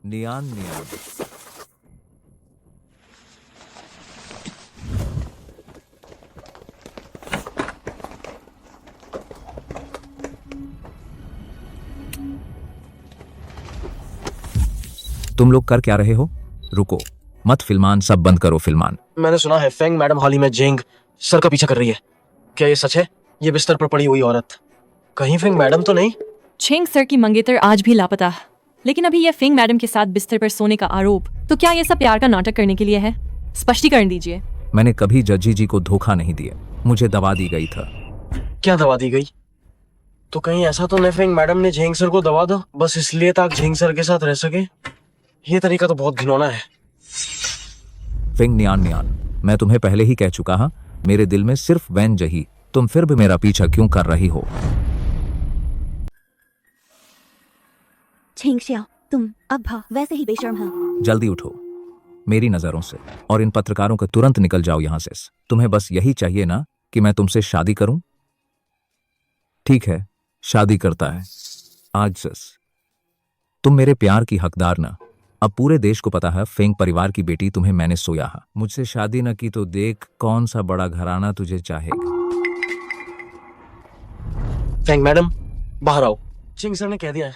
नियान तुम लोग कर क्या रहे हो? रुको मत फिल्मान, सब बंद करो फिल्मान। मैंने सुना है फेंग मैडम हाल ही में जेंग सर का पीछा कर रही है। क्या ये सच है? ये बिस्तर पर पड़ी हुई औरत कहीं फेंग मैडम तो नहीं? चेंग सर की मंगेतर आज भी लापता, लेकिन अभी यह फेंग मैडम के साथ बिस्तर पर सोने का आरोप, तो क्या ये सब प्यार का नाटक करने के लिए है? स्पष्टीकरण दीजिए। मैंने कभी जज्जी जी को धोखा नहीं दिया, मुझे दवा दी गई था। क्या दवा दी गई? तो कहीं ऐसा तो नहीं फेंग मैडम ने झेंग सर को दवा दो बस इसलिए ताकि झेंग सर के साथ रह सके? ये तरीका तो बहुत घिनौना है। फेंग नियान, मैं तुम्हें पहले ही कह चुका हाँ, मेरे दिल में सिर्फ वैन जही, तुम फिर भी मेरा पीछा क्यों कर रही हो? छिंग शियाओ, तुम अब वैसे ही बेशर्म हो। जल्दी उठो मेरी नजरों से, और इन पत्रकारों को तुरंत निकल जाओ यहां से। तुम्हें बस यही चाहिए ना कि मैं तुमसे शादी करूं? ठीक है, शादी करता है आज से। तुम मेरे प्यार की हकदार ना। अब पूरे देश को पता है फेंग परिवार की बेटी तुम्हें मैंने सोया है। मुझसे शादी न की तो देख कौन सा बड़ा घराना तुझे चाहेगा। फेंग मैडम बाहर आओ, चिंग सर ने कह दिया है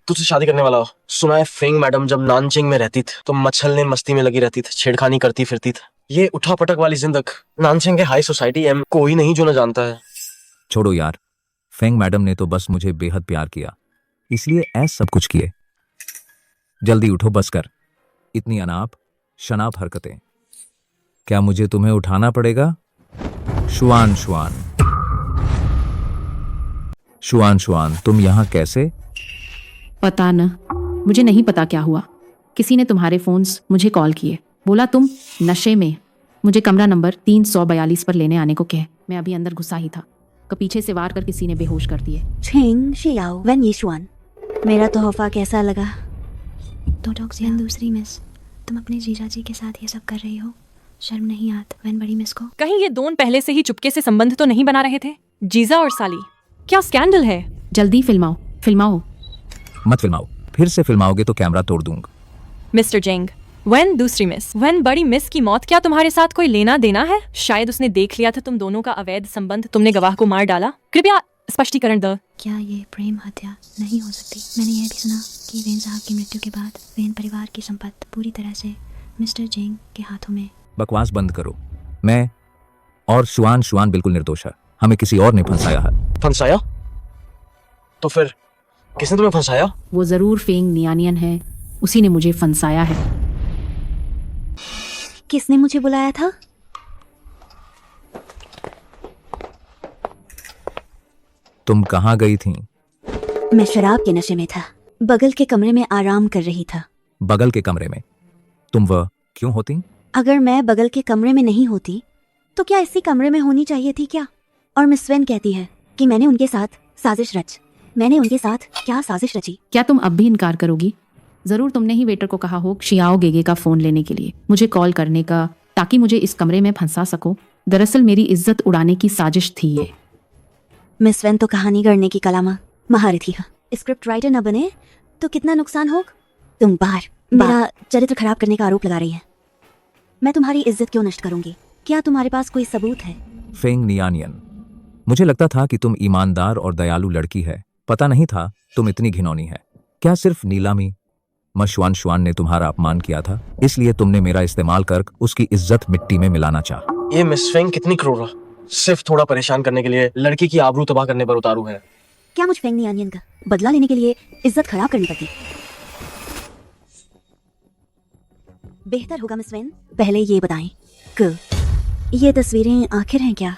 तुझसे शादी करने वाला हो। सुना है फेंग मैडम जब नानचिंग में रहती थी तो मच्छलने मस्ती में लगी रहती थी, छेड़खानी करती फिरती थी। ये उठा पटक वाली जिंदगी नानचिंग के हाई सोसाइटी एम कोई नहीं जो न जानता है। छोड़ो यार, फेंग मैडम ने तो बस मुझे बेहद प्यार किया, इसलिए ऐसा सब कुछ किए। जल्दी उठो, बस कर इतनी अनाप शनाप हरकतें। क्या मुझे तुम्हें उठाना पड़ेगा? शुआन शुआन, तुम यहां कैसे? पता न, मुझे नहीं पता क्या हुआ। किसी ने तुम्हारे फोन्स मुझे कॉल किए, बोला तुम नशे में। मुझे कमरा नंबर 342 पर लेने आने को कहे। मैं अभी अंदर घुसा ही था कि पीछे से वार कर किसी ने बेहोश कर दिए। छिंग शियाओ वैन यीशुआन, मेरा तोहफा कैसा लगा? तो डॉक्सियन दूसरी मिस, तुम अपने जीजा जी के साथ ये सब कर रही हो, शर्म नहीं आती वैन बड़ी मिस को? कहीं ये दोनों पहले से ही चुपके से संबंध तो नहीं बना रहे थे? जीजा और साली, क्या स्कैंडल है? जल्दी फिल्माओ। मत फिल्माओ, फिर से फिल्माओगे तो कैमरा तोड़ दूंगा। मिस्टर जेंग, वैन दूसरी मिस, वैन बड़ी मिस की मौत क्या तुम्हारे साथ कोई लेना देना है? शायद उसने देख लिया था तुम दोनों का अवैध संबंध, तुमने गवाह को मार डाला। कृपया स्पष्टीकरण दो। क्या ये प्रेम हत्या नहीं हो सकती? मैंने यह भी सुना कि वेन साहब की मृत्यु के बाद वेन परिवार की संपत्ति पूरी तरह से मिस्टर जेंग के हाथों में। बकवास बंद करो। मैं और शुआन बिल्कुल निर्दोष है, हमें किसी और ने फंसाया है। फंसाया? तो फिर किसने तुम्हें फंसाया? वो जरूर फेंग नियानियन है, उसी ने मुझे फंसाया है। किसने मुझे बुलाया था? तुम कहाँ गई थी? मैं शराब के नशे में था, बगल के कमरे में आराम कर रही था। बगल के कमरे में? तुम वह क्यों होती? अगर मैं बगल के कमरे में नहीं होती तो क्या इसी कमरे में होनी चाहिए थी क्या? और मिस वेन कहती है कि मैंने उनके साथ क्या साजिश रची? क्या तुम अब भी इनकार करोगी? जरूर तुमने ही वेटर को कहा हो शियाओ गेगे का फोन लेने के लिए, मुझे कॉल करने का, ताकि मुझे इस कमरे में फंसा सको। दरअसल मेरी इज्जत उड़ाने की साजिश थी ये। मिस वेन तो कहानी गढ़ने की कला में महारथी है। स्क्रिप्ट राइटर न बने तो कितना नुकसान होगा। तुम बाहर मेरा चरित्र खराब करने का आरोप लगा रही है। मैं तुम्हारी इज्जत क्यों नष्ट करूंगी? क्या तुम्हारे पास कोई सबूत है? फेंग नियानियन, मुझे लगता था कि तुम ईमानदार और दयालु लड़की है, पता नहीं था तुम इतनी घिनौनी है। क्या सिर्फ नीलामी मशवान शुआन ने तुम्हारा अपमान किया था, इसलिए तुमने मेरा इस्तेमाल कर उसकी इज्जत मिट्टी में मिलाना चाहा? ये मिस फेंग कितनी क्रूर है। सिर्फ थोड़ा परेशान करने के लिए लड़की की आबरू तबाह करने पर उतारू है। क्या मुझ फेंग नियानियन का बदला लेने के लिए इज्जत खराब करनी पड़ती? बेहतर होगा मिस वेन, पहले ये बताएं कि ये तस्वीरें आखिर हैं क्या?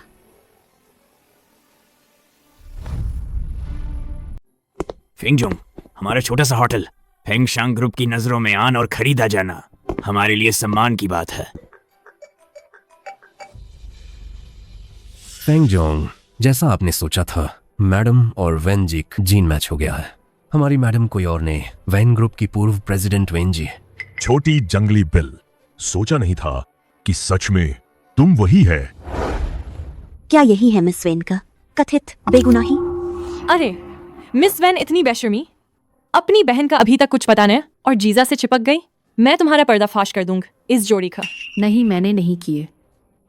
फेंगजोंग, हमारा छोटा सा होटल फेंगशांग ग्रुप की नजरों में आन और खरीदा जाना हमारे लिए सम्मान की बात है। फेंगजोंग, जैसा आपने सोचा था, मैडम और वेन जी जीन मैच हो गया है। हमारी मैडम कोई और नहीं, वैन ग्रुप की पूर्व प्रेसिडेंट वेन जी। छोटी जंगली बिल, सोचा नहीं था कि सच में तुम वही है। क्या यही है मिस वेन का कथित बेगुनाही? अरे मिस वैन इतनी बेशर्मी, अपनी बहन का अभी तक कुछ पता नहीं और जीजा से चिपक गई। मैं तुम्हारा पर्दाफाश कर दूंगा इस जोड़ी का। नहीं, मैंने नहीं किए।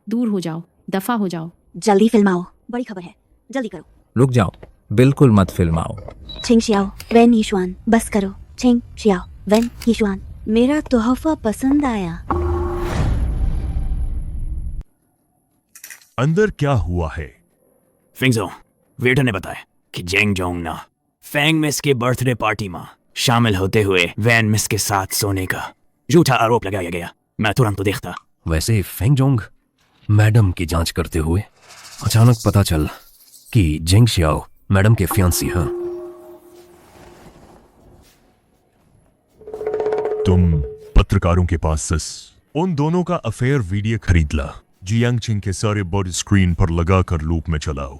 दूर हो जाओ, दफा हो जाओ। जल्दी फिल्माओ, बड़ी खबर है, जल्दी करो। रुक जाओ, बिल्कुल मत फिल्माओ। छिंग शियाओ वैन यीशुआन, बस करो। छिंग शियाओ वैन यीशुआन, मेरा तोहफा पसंद आया। अंदर क्या हुआ है? फेंगजोंग, वेटर ने बताया कि जेंग जोंग ना फेंग मिस के बर्थडे पार्टी में शामिल होते हुए वैन मिस के साथ सोने का झूठा आरोप लगाया गया। मैं तुरंत तो देखता। वैसे फेंगजोंग, मैडम की जांच करते हुए अचानक पता चल कि जेंग शियाओ मैडम के फियांसी हैं। तुम पत्रकारों के पास उन दोनों का अफेयर वीडियो खरीद ला, जियांग चिंग के सारे बॉडी स्क्रीन पर लगाकर लूप में चलाओ।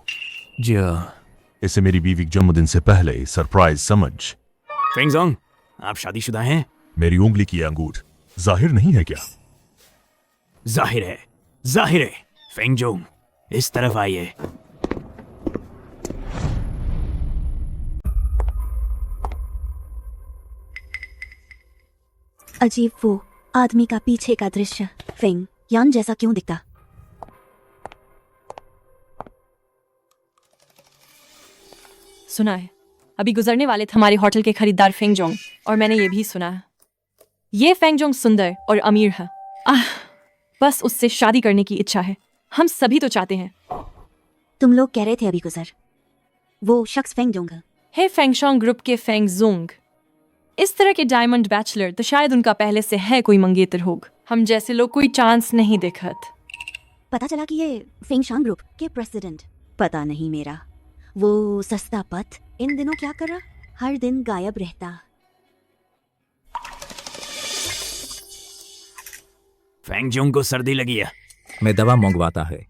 जी हाँ। इसे मेरी बीवी के जन्मदिन से पहले सरप्राइज समझ। फेंगजोंग, आप शादीशुदा हैं? मेरी उंगली की अंगूठ जाहिर नहीं है क्या? जाहिर है, जाहिर है। फेंगजोंग, इस तरफ आइए। अजीब वो आदमी का पीछे का दृश्य फेंग यान जैसा क्यों दिखता? सुना है अभी गुजरने वाले थे हमारे होटल के खरीदार फेंगजोंग, और मैंने ये भी सुना है ये फेंगजोंग सुंदर और अमीर है। बस उससे शादी करने की इच्छा है। हम सभी तो चाहते हैं। तुम लोग कह रहे थे अभी गुजर, वो शख्स फेंगजोंग है फेंगशांग ग्रुप के फेंगजोंग। इस तरह के डायमंड बैचलर तो शायद उनका पहले से है कोई मंगेतर होग। हम जैसे लोग कोई चांस नहीं देखत। पता चला कि ये फेंगशांग ग्रुप के प्रेसिडेंट, पता नहीं मेरा वो सस्ता पथ इन दिनों क्या कर रहा, हर दिन गायब रहता। फेंगजोंग को सर्दी लगी है, मैं दवा मंगवाता है।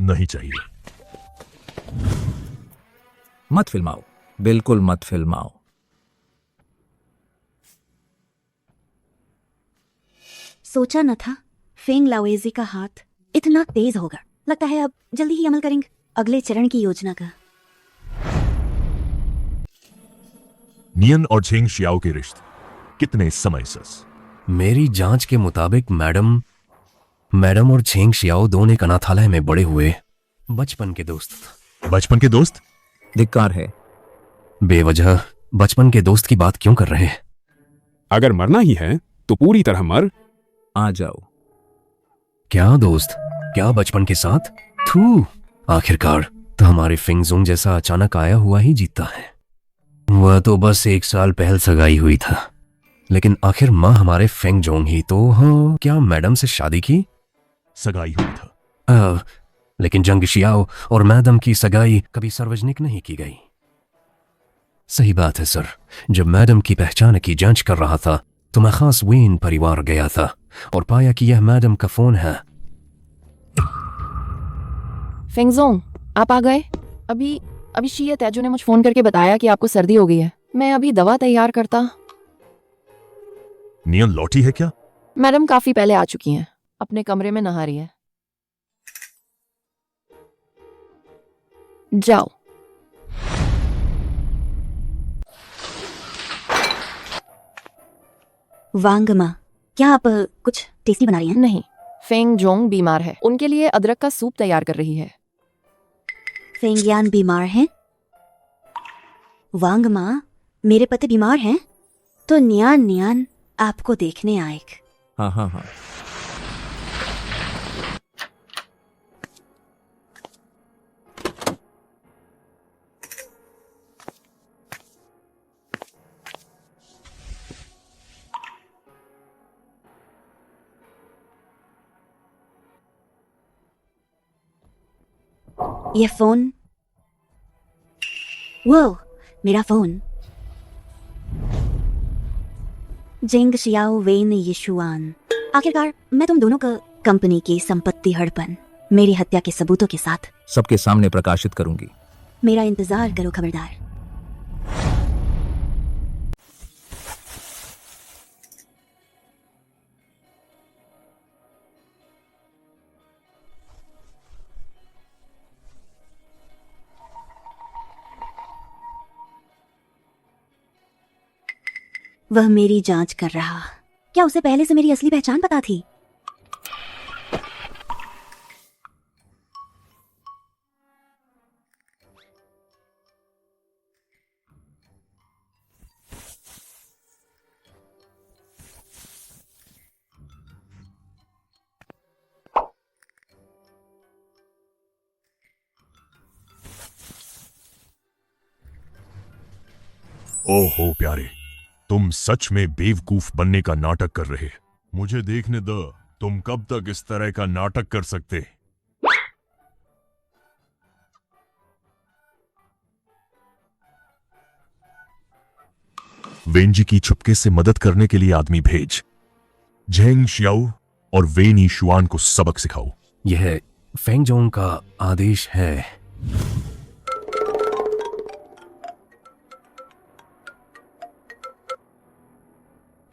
नहीं चाहिए। मत फिल्माओ, बिल्कुल मत फिल्माओ। सोचा न था फेंग लाओजी का हाथ इतना तेज होगा। लगता है अब जल्दी ही अमल करेंगे अगले चरण की योजना का। नियन और चेंग शियाओ के रिश्ते कितने समय से? मेरी जांच के मुताबिक मैडम और छेंग शियाओ दोनों एक अनाथालय में बड़े हुए बचपन के दोस्त। बचपन के दोस्त? धिक्कार है। बेवजह बचपन के दोस्त की बात क्यों कर रहे हैं? अगर मरना ही है तो पूरी तरह मर। आ जाओ। क्या दोस्त? क्या बचपन के साथ? थू, आखिरकार तो हमारे फिंगजोंग जैसा अचानक आया हुआ ही जीता है। वह तो बस 1 साल पहले सगाई हुई था, लेकिन आखिर माँ हमारे फेंगजोंग ही तो। हाँ, क्या मैडम से शादी की? सगाई हुई था। लेकिन जंग शियाओ और मैडम की सगाई कभी सार्वजनिक नहीं की गई। सही बात है सर। जब मैडम की पहचान की जांच कर रहा था तो मैं खास वेन परिवार गया था और पाया कि यह मैडम का फोन है। फेंगजोंग, आप आ गए? अभी शीया तैजू ने मुझे फोन करके बताया कि आपको सर्दी हो गई है। मैं अभी दवा तैयार करता। नियन लौटी है क्या? मैडम काफी पहले आ चुकी हैं, अपने कमरे में नहा रही है। जाओ। वांगमा, क्या आप कुछ टेस्टी बना रही हैं? नहीं, फेंगजोंग बीमार है, उनके लिए अदरक का सूप तैयार कर रही है। फेंगियान बीमार हैं? वांग माँ, मेरे पति बीमार हैं तो नियान नियान आपको देखने आएग। हाँ हाँ हाँ। ये फोन, वो मेरा phone. Jing Xiao Wen Yixuan. आखिरकार मैं तुम दोनों का कंपनी की संपत्ति हड़पन मेरी हत्या के सबूतों के साथ सबके सामने प्रकाशित करूंगी। मेरा इंतजार करो खबरदार। वह मेरी जांच कर रहा। क्या उसे पहले से मेरी असली पहचान पता थी? ओहो प्यारे, तुम सच में बेवकूफ बनने का नाटक कर रहे। मुझे देखने दो, तुम कब तक इस तरह का नाटक कर सकते। वेंजी की चुपके से मदद करने के लिए आदमी भेज। झेंग शियाओ और वेन यीशुआन को सबक सिखाओ। यह फेंगजोंग का आदेश है।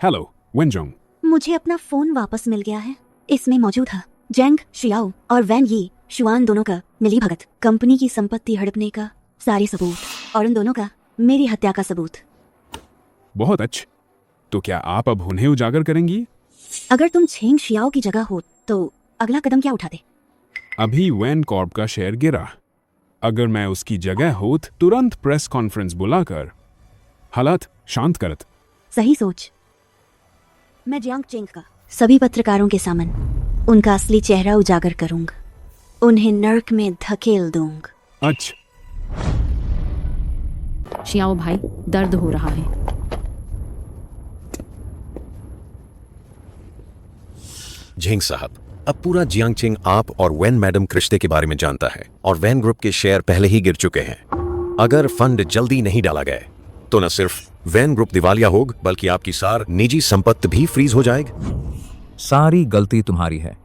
हेलो वेनजोंग। मुझे अपना फोन वापस मिल गया है। इसमें मौजूद है जेंग शियाओ और वैन यी शुआन दोनों का मिली भगत, कंपनी की संपत्ति हड़पने का सारे सबूत और उन दोनों का मेरी हत्या का सबूत। बहुत अच्छा। तो क्या आप अब उन्हें उजागर करेंगी? अगर तुम झेंग शियाओ की जगह हो तो अगला कदम क्या उठाते? अभी वैन कॉर्प का शेयर गिरा। अगर मैं उसकी जगह होत तुरंत प्रेस कॉन्फ्रेंस बुलाकर हालात शांत करत। सही सोच। मैं जियांग चेंग का सभी पत्रकारों के सामने उनका असली चेहरा उजागर करूंगा। उन्हें नर्क में धकेल दूंगा। अच्छा। शियाओ भाई, दर्द हो रहा है। झेंग साहब, अब पूरा जियांगचिंग आप और वैन मैडम के रिश्ते के बारे में जानता है और वैन ग्रुप के शेयर पहले ही गिर चुके हैं। अगर फंड जल्दी नहीं डाला गया तो न सिर्फ वैन ग्रुप दिवालिया होगा बल्कि आपकी सार निजी संपत्ति भी फ्रीज हो जाएगी। सारी गलती तुम्हारी है।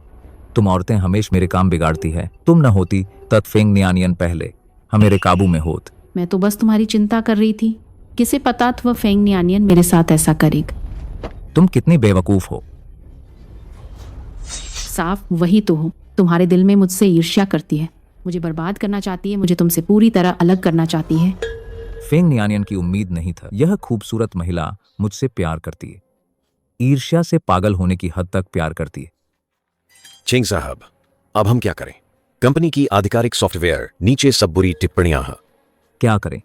तुम औरतें हमेशा मेरे काम बिगाड़ती है। तुम न होती तब फेंग नियानियन पहले हम मेरे काबू में होत। मैं तो बस तुम्हारी चिंता कर रही थी। किसे पता था वह फेंग नियानियन मेरे साथ ऐसा करेगा। तुम कितनी बेवकूफ हो। साफ वही तो हो। तुम्हारे दिल में मुझसे ईर्ष्या करती है, मुझे बर्बाद करना चाहती है, मुझे तुमसे पूरी तरह अलग करना चाहती है। फेंग नियानियन की उम्मीद नहीं था। यह खूबसूरत महिला मुझसे प्यार करती है, ईर्ष्या से पागल होने की हद तक प्यार करती है। चिंग साहब, अब हम क्या करें? कंपनी की आधिकारिक सॉफ्टवेयर नीचे सब बुरी टिप्पणियां हैं। क्या करें?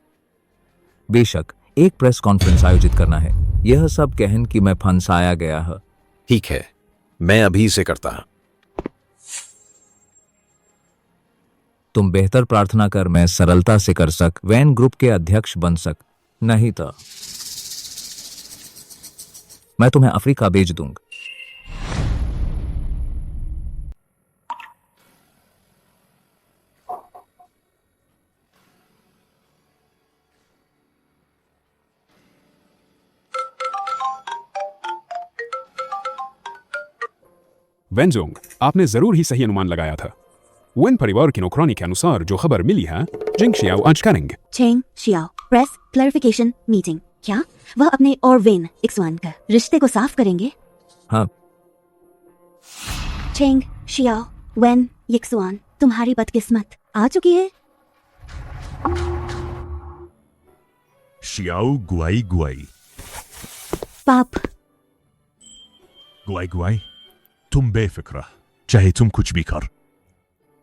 बेशक एक प्रेस कॉन्फ्रेंस आयोजित करना है। यह सब कहन कि मैं फंसाया गया है। ठीक है, मैं अभी इसे करता हूं। तुम बेहतर प्रार्थना कर मैं सरलता से कर सक वैन ग्रुप के अध्यक्ष बन सक। नहीं तो मैं तुम्हें अफ्रीका भेज दूंगा। वेनजोंग, आपने जरूर ही सही अनुमान लगाया था। वेन परिवार की नौकरानी के अनुसार जो खबर मिली है, जिंग शियाओ आज करेंगे। चेंग शियाओ प्रेस क्लैरिफिकेशन मीटिंग। क्या वह अपने और वेन इक्सवान का रिश्ते को साफ करेंगे? हाँ। चेंग शियाओ वेन यिक्सुआन, तुम्हारी बदकिस्मत आ चुकी है। शियाओ गुआई गुआई पाप गुआई गुआई, तुम बेफिक्र, चाहे तुम कुछ भी कर,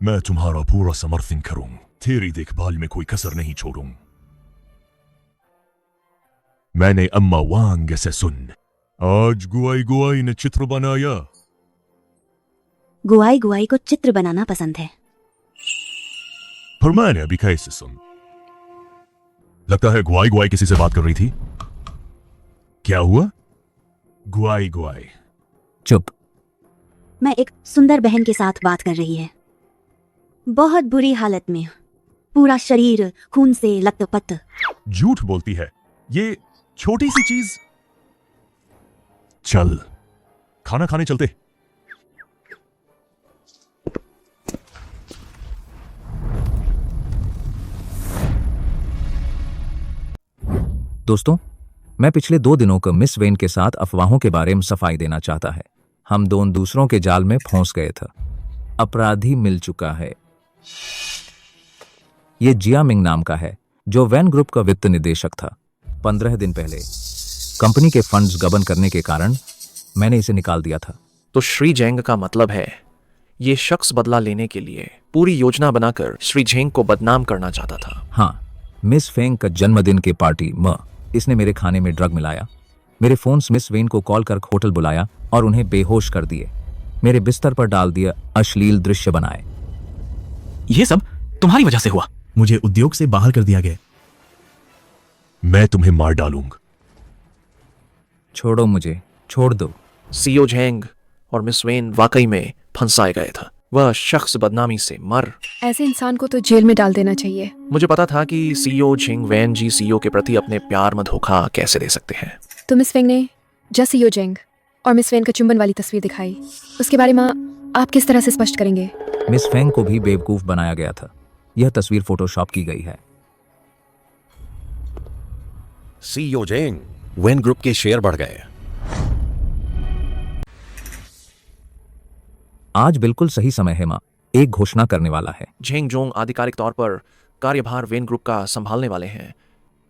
मैं तुम्हारा पूरा समर्थन करूंगा। तेरी देखभाल में कोई कसर नहीं छोड़ूं। मैंने अम्मा वांग से सुन, आज गुआई गुआई ने चित्र बनाया। गुआई गुआई को चित्र बनाना पसंद है। पर मैंने अभी कैसे सुन, लगता है गुआई गुआई किसी से बात कर रही थी। क्या हुआ? गुआई गुआई चुप। मैं एक सुंदर बहन के साथ बात कर रही है, बहुत बुरी हालत में, पूरा शरीर खून से लथपथ। झूठ बोलती है ये छोटी सी चीज। चल खाना खाने चलते। दोस्तों, मैं पिछले 2 दिनों को मिस वेन के साथ अफवाहों के बारे में सफाई देना चाहता है। हम दोनों दूसरों के जाल में फंस गए थे। अपराधी मिल चुका है। ये जिया मिंग नाम का है, जो वैन ग्रुप का वित्त निदेशक था। 15 दिन पहले कंपनी के फंड्स गबन करने के कारण मैंने इसे निकाल दिया था। तो श्री जेंग का मतलब है ये शख्स बदला लेने के लिए पूरी योजना बनाकर श्री जेंग को बदनाम करना चाहता था। हाँ, मिस फेंग का जन्मदिन के पार्टी में इसने मेरे खाने में ड्रग मिलाया, मेरे फोन से मिस वेन को कॉल कर होटल बुलाया और उन्हें बेहोश कर दिए, मेरे बिस्तर पर डाल दिया अश्लील दृश्य बनाए। ये सब तुम्हारी वजह से हुआ। मुझे उद्योग से बाहर कर दिया गया। मैं तुम्हें मार डालूंगा। छोड़ो मुझे, छोड़ दो। सीओ जेंग और मिस वेन वाकई में फंसाए गए था। वह शख्स बदनामी से मर। ऐसे इंसान को तो जेल में डाल देना चाहिए। मुझे पता था कि सीओ जेंग वैन जी सीओ के प्रति अपने प्यार में धोखा कैसे दे सकते हैं। तो मिस वेंग ने जब सीओ जेंग और मिस वेन का चुंबन वाली तस्वीर दिखाई, उसके बारे में आप किस तरह से स्पष्ट करेंगे? मिस फेंग को भी बेवकूफ बनाया गया था। यह तस्वीर फोटोशॉप की गई है। सीईओ जेंग, वैन ग्रुप के शेयर बढ़ गए। आज बिल्कुल सही समय है माँ एक घोषणा करने वाला है। जेंग जोंग आधिकारिक तौर पर कार्यभार वैन ग्रुप का संभालने वाले हैं।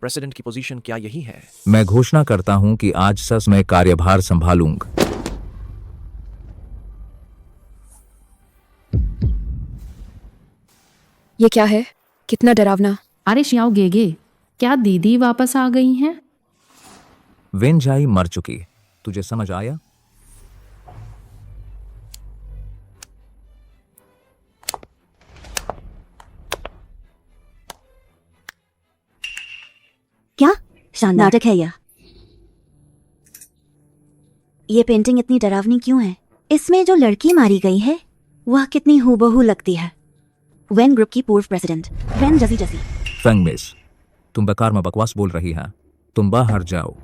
प्रेसिडेंट की पोजीशन क्या यही है? मैं घोषणा करता हूं कि आज सच मैं कार्यभार संभालूंगा। ये क्या है? कितना डरावना। अरे शियाओ गेगे, क्या दीदी वापस आ गई हैं? वेनजाई मर चुकी है, तुझे समझ आया? क्या शानदार नाटक है यह? ये पेंटिंग इतनी डरावनी क्यों है? इसमें जो लड़की मारी गई है वह कितनी हूबहू लगती है। वैन ग्रुप की पूर्व प्रेसिडेंट वैन जसी जसी। फेंग मिस, तुम बेकार में बकवास बोल रही है। तुम बाहर जाओ।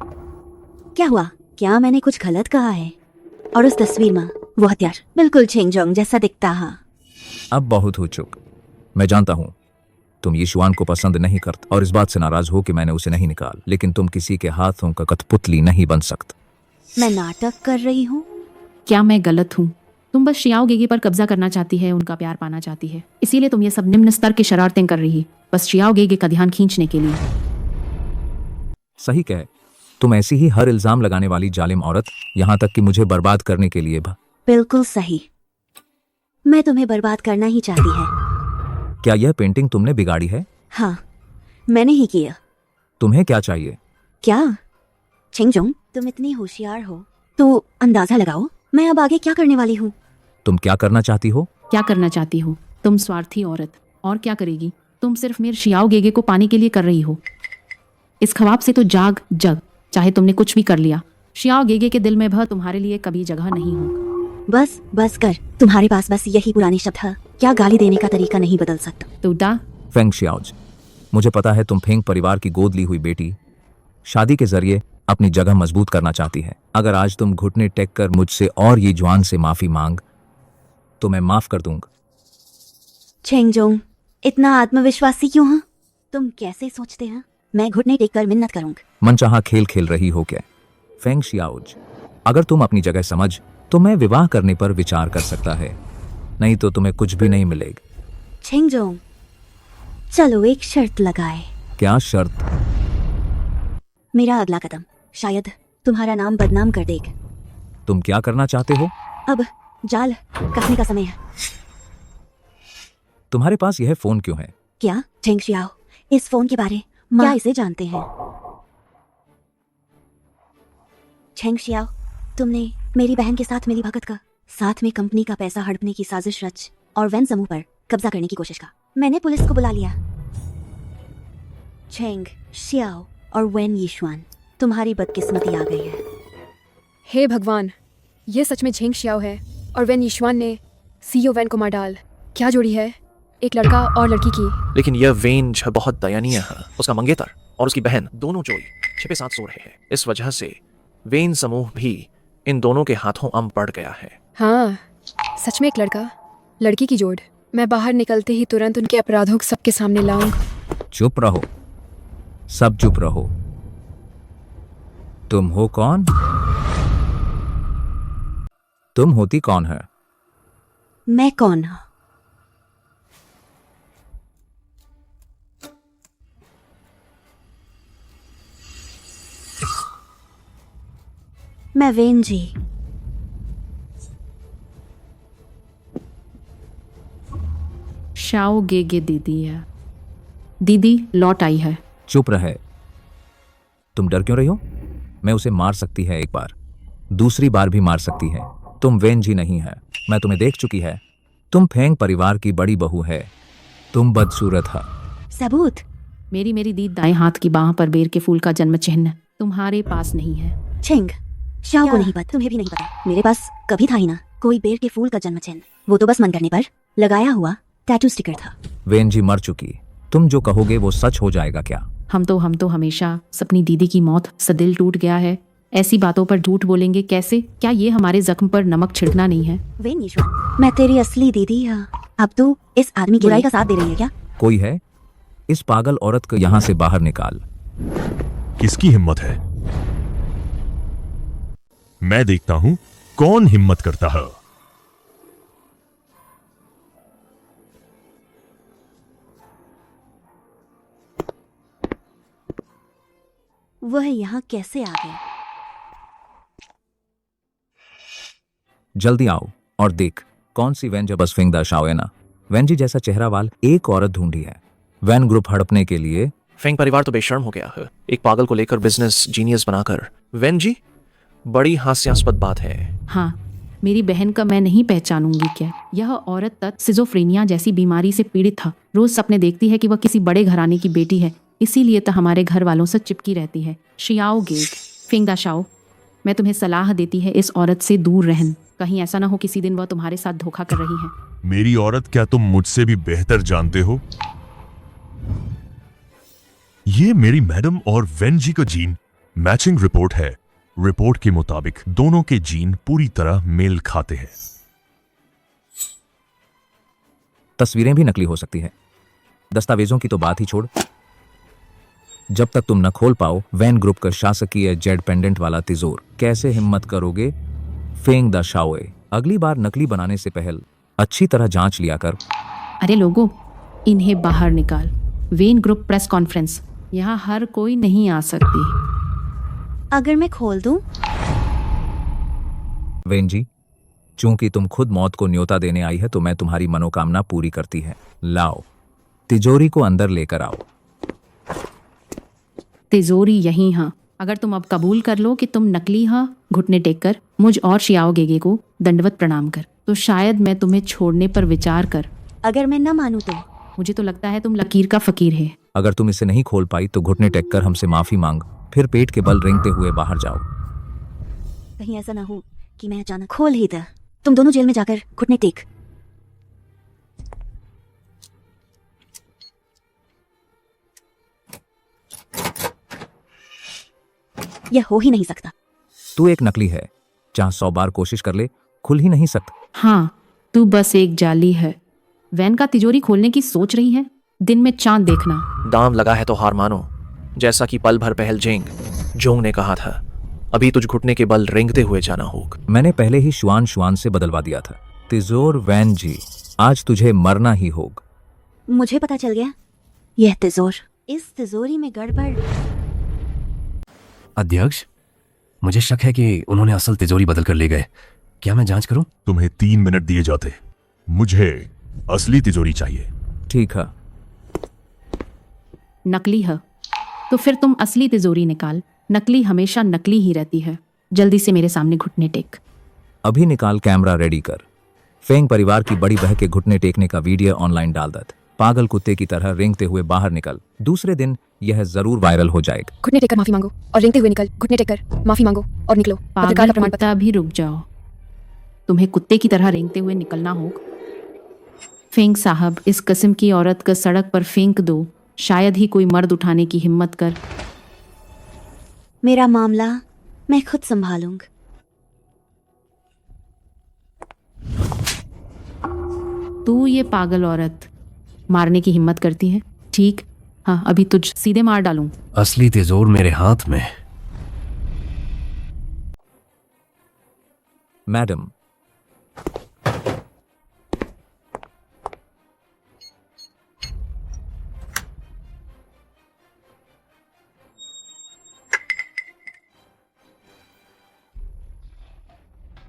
क्या हुआ? क्या मैंने कुछ गलत कहा है? और उस तस्वीर में वो हथियार बिल्कुल चेंग जोंग जैसा दिखता है। अब बहुत हो चुक। मैं जानता हूं तुम यीशुआन को पसंद नहीं करते और इस बात से नाराज हो कि मैंने उसे नहीं निकाल, लेकिन तुम किसी के हाथों का कठपुतली नहीं बन सकते। मैं नाटक कर रही हूँ? क्या मैं गलत हूँ? तुम बस शियाओ गेगे पर कब्जा करना चाहती है, उनका प्यार पाना चाहती है, इसीलिए तुम ये सब निम्न स्तर की शरारतें कर रही, बस शियाओ गेगे का ध्यान खींचने के लिए। सही कहे, तुम ऐसी ही हर इल्जाम लगाने वाली जालिम औरत, यहाँ तक कि मुझे बर्बाद करने के लिए भी। बिल्कुल सही, मैं तुम्हें बर्बाद करना ही चाहती है। क्या यह पेंटिंग तुमने बिगाड़ी है? हाँ, मैंने ही किया। तुम्हें क्या चाहिए? क्या छिंगजोंग, तुम इतनी होशियार हो तो अंदाजा लगाओ मैं अब आगे क्या करने वाली हूँ। तुम क्या करना चाहती हो? क्या करना चाहती हो? तुम स्वार्थी औरत, और क्या करेगी? तुम सिर्फ मेरे शियाओ गेगे को पाने के लिए कर रही हो। इस ख्वाब से तो जग, चाहे तुमने कुछ भी कर लिया, शियाओ गेगे के दिल में भी तुम्हारे लिए कभी जगह नहीं होगी। बस कर, तुम्हारे पास बस यही पुरानी शब्द है। क्या गाली देने का तरीका नहीं बदल सकता? तुडा फेंग शियाओज, मुझे पता है तुम फेंग परिवार की गोद ली हुई बेटी शादी के जरिए अपनी जगह मजबूत करना चाहती है। अगर आज तुम घुटने टेक कर मुझसे और ये जवान से माफी मांग तो मैं माफ कर दूंगा। छिंगजोंग, इतना आत्मविश्वासी क्यों है? तुम कैसे सोचते हैं मैं घुटने टेक कर मिन्नत करूंगा? मनचाहा खेल खेल रही हो क्या? फेंग शियाओज, अगर तुम अपनी जगह समझ तो मैं विवाह करने पर विचार कर सकता है, नहीं तो तुम्हें कुछ भी नहीं मिलेगा। छिंगजोंग, चलो एक शर्त लगाए। क्या शर्त? मेरा अगला कदम शायद तुम्हारा नाम बदनाम कर देगा। तुम क्या करना चाहते हो? अब जाल कसने का समय है। तुम्हारे पास यह फोन क्यों है? क्या झेंग शियाओ, इस फोन के बारे माँ। क्या इसे जानते हैं? झेंग शियाओ, तुमने मेरी बहन के साथ मिली भगत का, साथ में कंपनी का पैसा हड़पने की साजिश रच और वैन समूह पर कब्जा करने की कोशिश का। मैंने पुलिस को बुला लिया। झेंग शियाओ और वैन यीशुआन, तुम्हारी बदकिस्मती आ गई है। हे भगवान, ये सच में झेंग शियाओ है और वैन यीशुआन ने सीईओ वैन को मार डाल। क्या जोड़ी है, एक लड़का और लड़की की। लेकिन यह वेन बहुत दयनीय है। उसका मंगेतर और उसकी बहन दोनों जोई छिपे साथ सो रहे हैं। इस वजह से वेन समूह भी इन दोनों के हाथों अम पड़ गया है। हाँ, सच में एक लड़का लड़की की जोड़। मैं बाहर निकलते ही तुरंत उनके अपराधों को सबके सामने लाऊंगा। चुप रहो, सब चुप रहो। तुम हो कौन? तुम होती कौन है? मैं कौन हूं? मैं वेन जी। शाओ गेगे दीदी है। दीदी लौट आई है। चुप रहे। तुम डर क्यों रही हो? मैं उसे मार सकती है, एक बार, दूसरी बार भी मार सकती है। तुम वेन जी नहीं है। मैं तुम्हें देख चुकी है। तुम फेंग परिवार की बड़ी बहू है। तुम बदसूरत है। सबूत? मेरी दीद दाएं हाथ की बाह पर बेर के फूल का जन्म चिन्ह तुम्हारे पास नहीं है। झेंग शाओ को नहीं पता, तुम्हें भी नहीं पता। मेरे पास कभी था ही ना कोई बेर के फूल का जन्म चिन्ह। वो तो बस मन करने पर लगाया हुआ टैटू स्टिकर था। वेन जी मर चुकी। तुम जो कहोगे वो सच हो जाएगा क्या? हम तो हमेशा अपनी दीदी की मौत से दिल टूट गया है। ऐसी बातों पर झूठ बोलेंगे कैसे? क्या ये हमारे जख्म पर नमक छिड़कना नहीं है? वेन यीशुआन, मैं तेरी असली दीदी हूं। अब तू इस आदमी की बुराई का साथ दे रही है क्या? कोई है? इस पागल औरत को यहां से बाहर निकाल। किसकी हिम्मत है? मैं देखता हूं कौन हिम्मत करता है। वह यहाँ कैसे आ गए? जल्दी आओ और देख कौन सी वैन जबस फेंग दा शाओ है ना। वैन जी जैसा चेहरा वाल एक औरत ढूंढी है वैन ग्रुप हड़पने के लिए। फेंग परिवार तो बेशर्म हो गया है। एक पागल को लेकर बिजनेस जीनियस बनाकर। वेन जी, बड़ी हास्यास्पद बात है। हाँ, मेरी बहन का मैं नहीं पहचानूंगी क्या? यह औरत तक सिजोफ्रेनिया जैसी बीमारी से पीड़ित था। रोज सपने देखती है कि वह किसी बड़े घराने की बेटी है, इसीलिए तो हमारे घर वालों से चिपकी रहती है। शियाओ गेग, फेंग दा शाओ, मैं तुम्हें सलाह देती है इस औरत से दूर रहन। कहीं ऐसा ना हो किसी दिन वह तुम्हारे साथ धोखा कर रही है। मेरी औरत, क्या तुम मुझसे भी बेहतर जानते हो? ये मेरी मैडम और वेन जी का जीन मैचिंग रिपोर्ट है। रिपोर्ट के मुताबिक दोनों के जीन पूरी तरह मेल खाते हैं। तस्वीरें भी नकली हो सकती है। दस्तावेजों की तो बात ही छोड़। जब तक तुम न खोल पाओ वैन ग्रुप का शासकीय जेड पेंडेंट वाला तिजोर, कैसे हिम्मत करोगे फेंग दा शाओए? अगली बार नकली बनाने से पहले अच्छी तरह जांच लिया कर। अरे लोगों, इन्हें बाहर निकाल। वेन ग्रुप प्रेस कॉन्फ्रेंस, यहाँ हर कोई नहीं आ सकती। अगर मैं खोल दूं? वेन जी, चूंकि तुम खुद मौत को न्योता देने आई है तो मैं तुम्हारी मनोकामना पूरी करती है। लाओ, तिजोरी को अंदर लेकर आओ। तिजोरी यहीं हाँ। अगर तुम अब कबूल कर लो कि तुम नकली हाँ, घुटने टेक कर मुझ और शियाओ गेगे को दंडवत प्रणाम कर, तो शायद मैं तुम्हें छोड़ने पर विचार कर। अगर मैं न मानूं तो? मुझे तो लगता है तुम लकीर का फकीर है। अगर तुम इसे नहीं खोल पाई तो घुटने टेक कर हमसे माफी मांग, फिर पेट के बल रेंगते हुए बाहर जाओ। कहीं ऐसा ना हो कि मैं अचानक खोल ही दे। तुम दोनों जेल में जाकर घुटने टेक। यह हो ही नहीं सकता। तू एक नकली है, चाहे 100 बार कोशिश कर ले, खुल ही नहीं सकता। हाँ, तू बस एक जाली है। वैन का तिजोरी खोलने की सोच रही है? दिन में चांद देखना। दाम लगा है तो हार मानो, जैसा कि पल भर पहल जेंग जोंग ने कहा था। अभी तुझ घुटने के बल रेंगते हुए जाना होगा। मैंने पहले ही शुआन से बदलवा दिया था। तिजोर वैन जी, आज तुझे मरना ही होगा। मुझे पता चल गया, यह तिजोर, इस तिजोरी में गड़बड़। अध्यक्ष, मुझे शक है कि उन्होंने असल तिजोरी बदल कर ले गए। क्या मैं जांच करूं? तुम्हें 3 मिनट दिए जाते। मुझे असली तिजोरी चाहिए। ठीक है। नकली है। तो फिर तुम असली तिजोरी निकाल। नकली हमेशा नकली ही रहती है। जल्दी से मेरे सामने घुटने टेक। अभी निकाल कैमरा रेडी कर। फेंग परिवार की बड़ी बहन के घुटने टेकने का वीडियो ऑनलाइन डाल दत। पागल कुत्ते की तरह रेंगते हुए बाहर निकल। दूसरे दिन यह जरूर वायरल हो जाएगा। घुटने टेकर माफी मांगो और रेंगते हुए निकल। घुटने टेकर माफी मांगो और निकलो। पत्रकार पागल का प्रमाण पत्र। कुत्ता भी रुक जाओ। तुम्हें कुत्ते की तरह रेंगते हुए निकलना होगा। फेंग साहब, इस किस्म की औरत को सड़क पर फेंक दो। शायद ही कोई मर्द उठाने की हिम्मत कर। मेरा मामला मैं खुद संभालूंगा। तू ये पागल औरत मारने की हिम्मत करती है? ठीक, हाँ, अभी तुझ सीधे मार डालूं। असली तिजोर मेरे हाथ में। मैडम,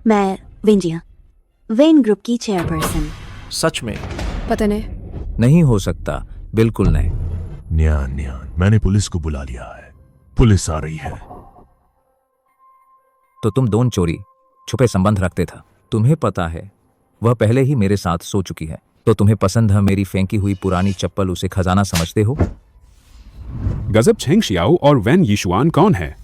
मैं वेंजिया, वेन ग्रुप की चेयरपर्सन। सच में? पता नहीं। नहीं हो सकता, बिल्कुल नहीं। न्यान न्यान, मैंने पुलिस को बुला लिया है। पुलिस आ रही है। तो तुम दोनों चोरी छुपे संबंध रखते था। तुम्हें पता है वह पहले ही मेरे साथ सो चुकी है। तो तुम्हें पसंद है मेरी फेंकी हुई पुरानी चप्पल, उसे खजाना समझते हो? गजब, छेंग शियाओ और वैन यीशुआन कौन है?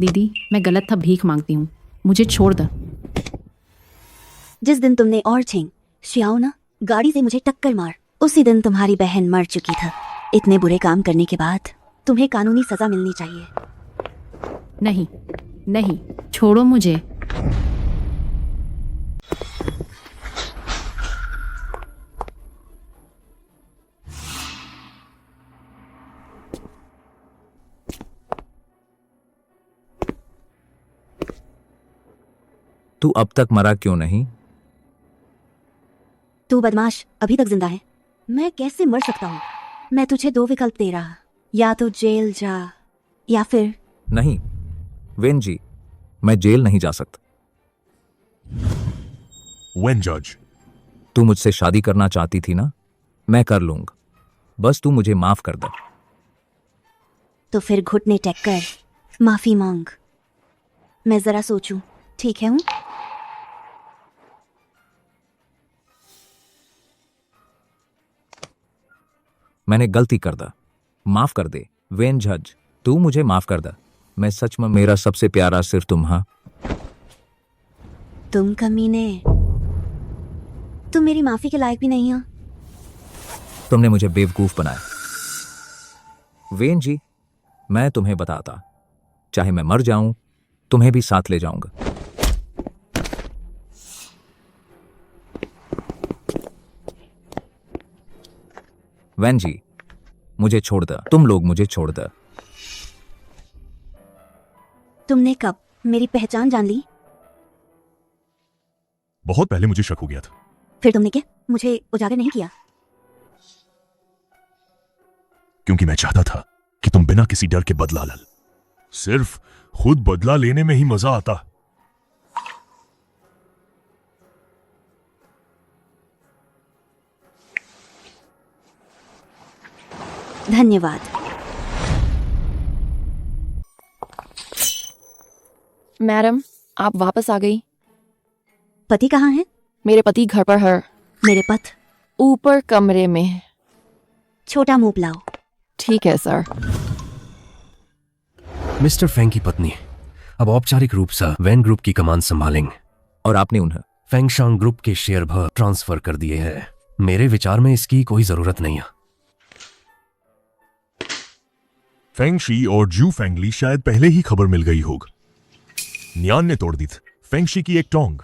दीदी, मैं गलत था, भीख मांगती हूँ, मुझे छोड़ दो। जिस दिन तुमने और छेंग शियाओ ना गाड़ी से मुझे टक्कर मार, उसी दिन तुम्हारी बहन मर चुकी था। इतने बुरे काम करने के बाद तुम्हें कानूनी सजा मिलनी चाहिए। नहीं नहीं, छोड़ो मुझे। तू अब तक मरा क्यों नहीं? तू बदमाश अभी तक जिंदा है। मैं कैसे मर सकता हूँ? मैं तुझे दो विकल्प दे रहा, या तो जेल जा या फिर नहीं वेन जी, मैं जेल नहीं जा सकता। वेन जज, तू मुझसे शादी करना चाहती थी ना? मैं कर लूंगा, बस तू मुझे माफ कर दे। तो फिर घुटने टेक कर माफी मांग। मैं जरा सोचूं, ठीक है हूँ? मैंने गलती कर दा, माफ कर दे। वेन जज, तू मुझे माफ कर दा। मैं सच में, मेरा सबसे प्यारा सिर्फ तुम। हाँ, तुम कमीने, तुम मेरी माफी के लायक भी नहीं हो। तुमने मुझे बेवकूफ बनाया। वेन जी, मैं तुम्हें बताता, चाहे मैं मर जाऊं तुम्हें भी साथ ले जाऊंगा। वैन जी, मुझे छोड़ दो। तुम लोग मुझे छोड़ दो। तुमने कब मेरी पहचान जान ली? बहुत पहले मुझे शक हो गया था। फिर तुमने क्या मुझे उजागर नहीं किया? क्योंकि मैं चाहता था कि तुम बिना किसी डर के बदला लल। सिर्फ खुद बदला लेने में ही मजा आता। धन्यवाद। मैडम, आप वापस आ गई। पति कहाँ है? मेरे पति घर पर है। मेरे पथ ऊपर कमरे में। छोटा मुंह लाओ। ठीक है सर। मिस्टर फेंग की पत्नी अब औपचारिक रूप से वैन ग्रुप की कमान संभालेंगे। और आपने उन्हें फेंगशांग ग्रुप के शेयर भर ट्रांसफर कर दिए हैं। मेरे विचार में इसकी कोई जरूरत नहीं है। फेंगशी और जू फेंगली शायद पहले ही खबर मिल गई होगी। नियान ने तोड़ दी थी फेंगशी की एक टोंग।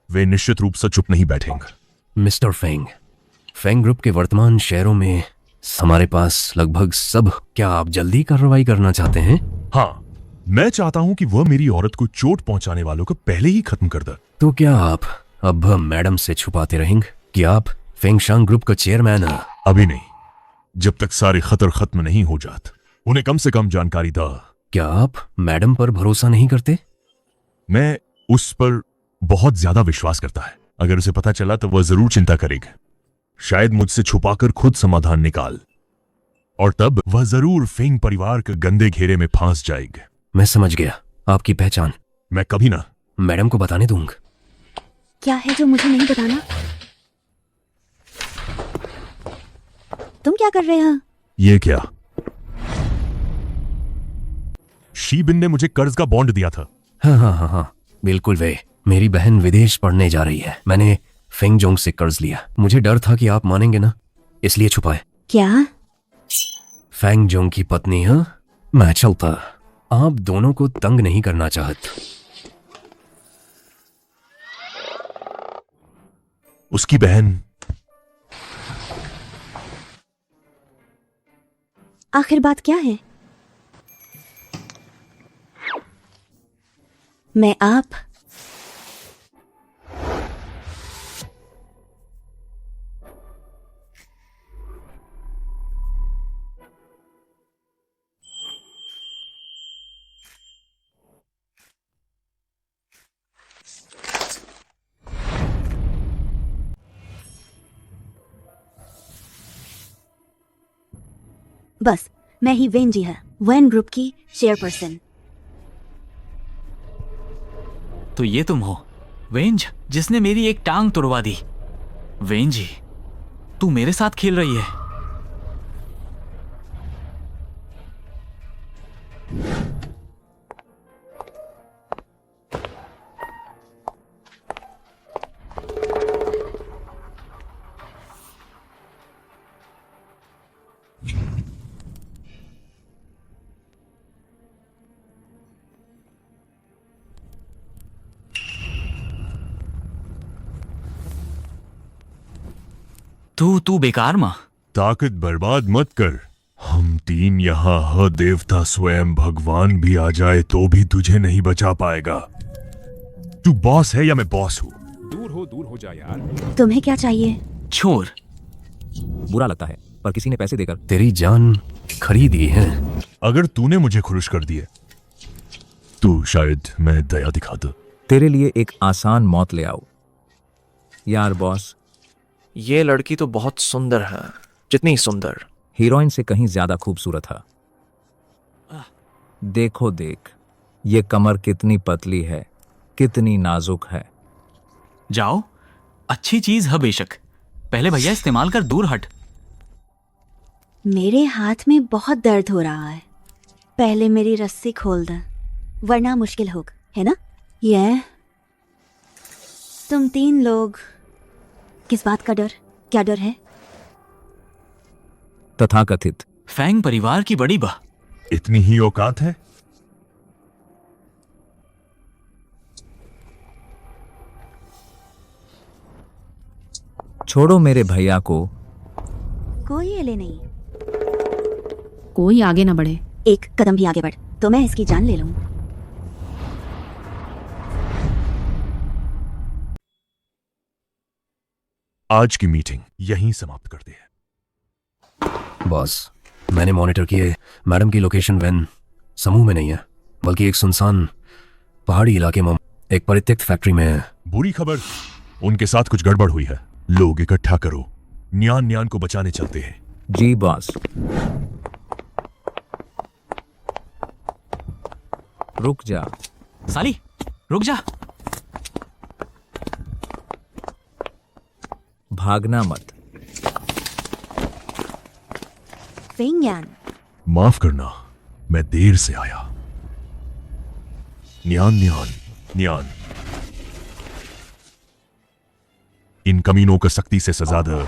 वे निश्चित रूप से चुप नहीं बैठेंगे। मिस्टर फेंग, फेंग ग्रुप के वर्तमान शेयरों में हमारे पास लगभग सब। क्या आप जल्दी कार्रवाई करना चाहते हैं? हाँ, मैं चाहता हूं कि वह मेरी औरत को चोट पहुंचाने वालों को पहले ही खत्म कर दे। तो क्या आप अब मैडम से छुपाते रहेंगे कि आप फेंगशांग ग्रुप का चेयरमैन हैं? अभी नहीं, जब तक सारे खतर खत्म नहीं हो जाते। उन्हें कम से कम जानकारी दा। क्या आप मैडम पर भरोसा नहीं करते? मैं उस पर बहुत ज्यादा विश्वास करता है। अगर उसे पता चला तो वह जरूर चिंता करेगा। शायद मुझसे छुपाकर खुद समाधान निकाल, और तब वह जरूर फेंग परिवार के गंदे घेरे में फांस जाएगी। मैं समझ गया आपकी पहचान। मैं कभी ना मैडम को बताने दूंगा। क्या है जो मुझे नहीं बताना? तुम क्या कर रहे हो? ये क्या? शीबिन ने मुझे कर्ज का बॉन्ड दिया था। हाँ, बिल्कुल वे। मेरी बहन विदेश पढ़ने जा रही है। मैंने फेंग जोंग से कर्ज लिया। मुझे डर था कि आप मानेंगे ना, इसलिए छुपाए। क्या? फेंग जोंग की पत्नी? हाँ, मैं चलता। आप दोनों को तंग नहीं करना चाहता। उसकी बहन। आखिर बात क्या है? मैं आप बस मैं ही वेन जी है, वैन ग्रुप की चेयरपर्सन। तो ये तुम हो वेंज, जिसने मेरी एक टांग तुड़वा दी। वेंजी, तू मेरे साथ खेल रही है। तू बेकार मां। ताकत बर्बाद मत कर। हम तीन यहाँ देवता स्वयं भगवान भी आ जाए तो भी तुझे नहीं बचा पाएगा। तू बॉस है या मैं बॉस हूँ? दूर हो जा यार। तुम्हें क्या चाहिए? छोर। बुरा लगता है पर किसी ने पैसे देकर तेरी जान खरीदी है। अगर तूने मुझे खुश कर दिए तो शायद मैं दया दिखा दूं। तेरे लिए एक आसान मौत ले आऊं। यार बॉस, ये लड़की तो बहुत सुंदर है, जितनी सुंदर हीरोइन से कहीं ज्यादा खूबसूरत है। देखो देख, ये कमर कितनी पतली है, कितनी नाजुक है। जाओ, अच्छी चीज है बेशक, पहले भैया इस्तेमाल कर दूर हट। मेरे हाथ में बहुत दर्द हो रहा है। पहले मेरी रस्सी खोल दे, वरना मुश्किल होगा, है ना? ये तुम तीन लोग किस बात का डर? क्या डर है? तथाकथित फैंग परिवार की बड़ी बा। इतनी ही औकात है? छोड़ो मेरे भैया को। कोई एले नहीं। कोई आगे ना बढ़े। एक कदम भी आगे बढ़ तो मैं इसकी जान ले लूं। आज की मीटिंग यहीं समाप्त कर दे। बॉस, मैंने मॉनिटर किए, मैडम की लोकेशन वैन समूह में नहीं है, बल्कि एक सुनसान पहाड़ी इलाके में एक परित्यक्त फैक्ट्री में है। बुरी खबर, उनके साथ कुछ गड़बड़ हुई है। लोग इकट्ठा करो, न्यान को बचाने चलते हैं। जी बॉस। रुक जा साली, रुक जा। भागना मत। फेंग-यान, माफ करना, मैं देर से आया। न्यान, इन कमीनों को सख्ती से सजा दो।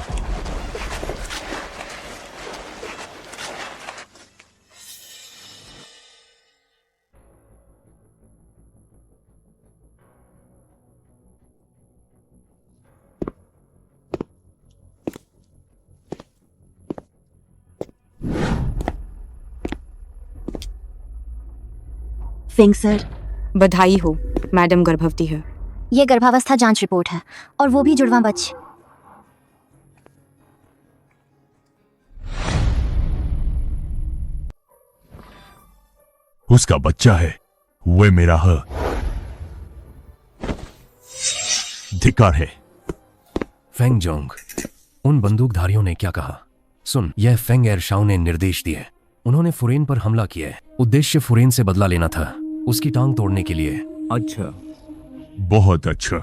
फेंग सर, बधाई हो, मैडम गर्भवती है। ये गर्भावस्था जांच रिपोर्ट है, और वो भी जुड़वा बच्चे। उसका बच्चा है, वह मेरा है। धिक्कार है। फेंग जोंग, उन बंदूकधारियों ने क्या कहा? सुन, यह फेंग एरशाओ ने निर्देश दिए। उन्होंने फुरेन पर हमला किया है। उद्देश्य फुरेन से बदला लेना था, उसकी टांग तोड़ने के लिए। अच्छा, बहुत अच्छा।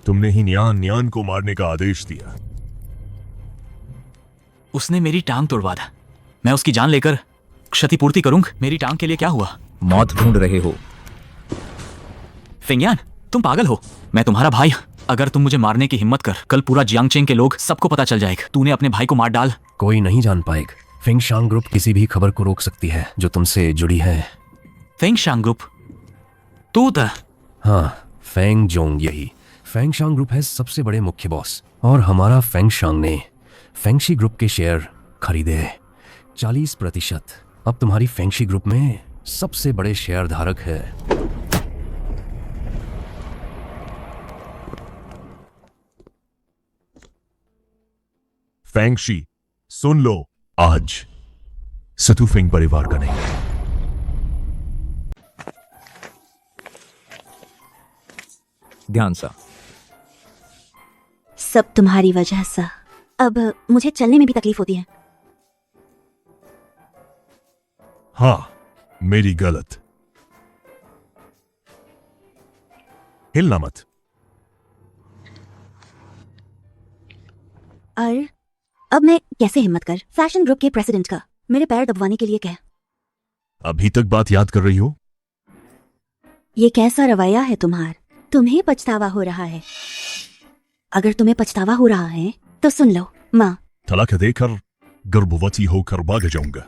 तुमने ही नियान को मारने का आदेश दिया। उसने मेरी टांग तोड़वा दा। मैं उसकी जान लेकर क्षतिपूर्ति करूंगा। मेरी टांग के लिए क्या हुआ? मौत ढूंढ रहे हो? फेंग यान, तुम पागल हो। मैं तुम्हारा भाई। अगर तुम मुझे मारने की हिम्मत कर, कल पूरा जियांगचेंग के लोग सबको पता चल जाएगा तूने अपने भाई को मार डाल। कोई नहीं जान पाएगा। फेंगशांग ग्रुप किसी भी खबर को रोक सकती है जो तुमसे जुड़ी है। फेंगशांग ग्रुप? तू था? हाँ, फेंग जोंग, यही। फेंगशांग ग्रुप है सबसे बड़े मुख्य बॉस, और हमारा फेंगशांग ने फेंगशी ग्रुप के शेयर खरीदे 40%। अब तुम्हारी फेंगशी ग्रुप में सबसे बड़े शेयर धारक है। फेंगशी, सुन लो, आज सतुफेंग परिवार का नहीं। ध्यान सा। सब तुम्हारी वजह से। अब मुझे चलने में भी तकलीफ होती है। हाँ, मेरी गलत। हिलना मत। और अब मैं कैसे हिम्मत कर फैशन ग्रुप के प्रेसिडेंट का मेरे पैर दबवाने के लिए कह? अभी तक बात याद कर रही हो? ये कैसा रवैया है तुम्हार? तुम्हें पछतावा हो रहा है। अगर तुम्हें पछतावा हो रहा है तो सुन लो, माँ तलाक देकर गर्भवती होकर भाग जाऊंगा।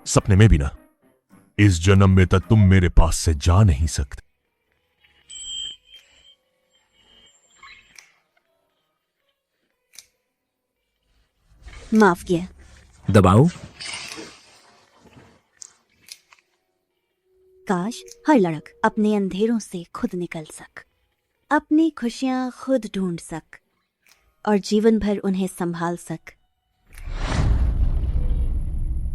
सपने में भी ना। इस जन्म में तक तुम मेरे पास से जा नहीं सकते। माफ किया। दबाओ। काश हर लड़क अपने अंधेरों से खुद निकल सक, अपनी खुशियां खुद ढूंढ सक और जीवन भर उन्हें संभाल सक।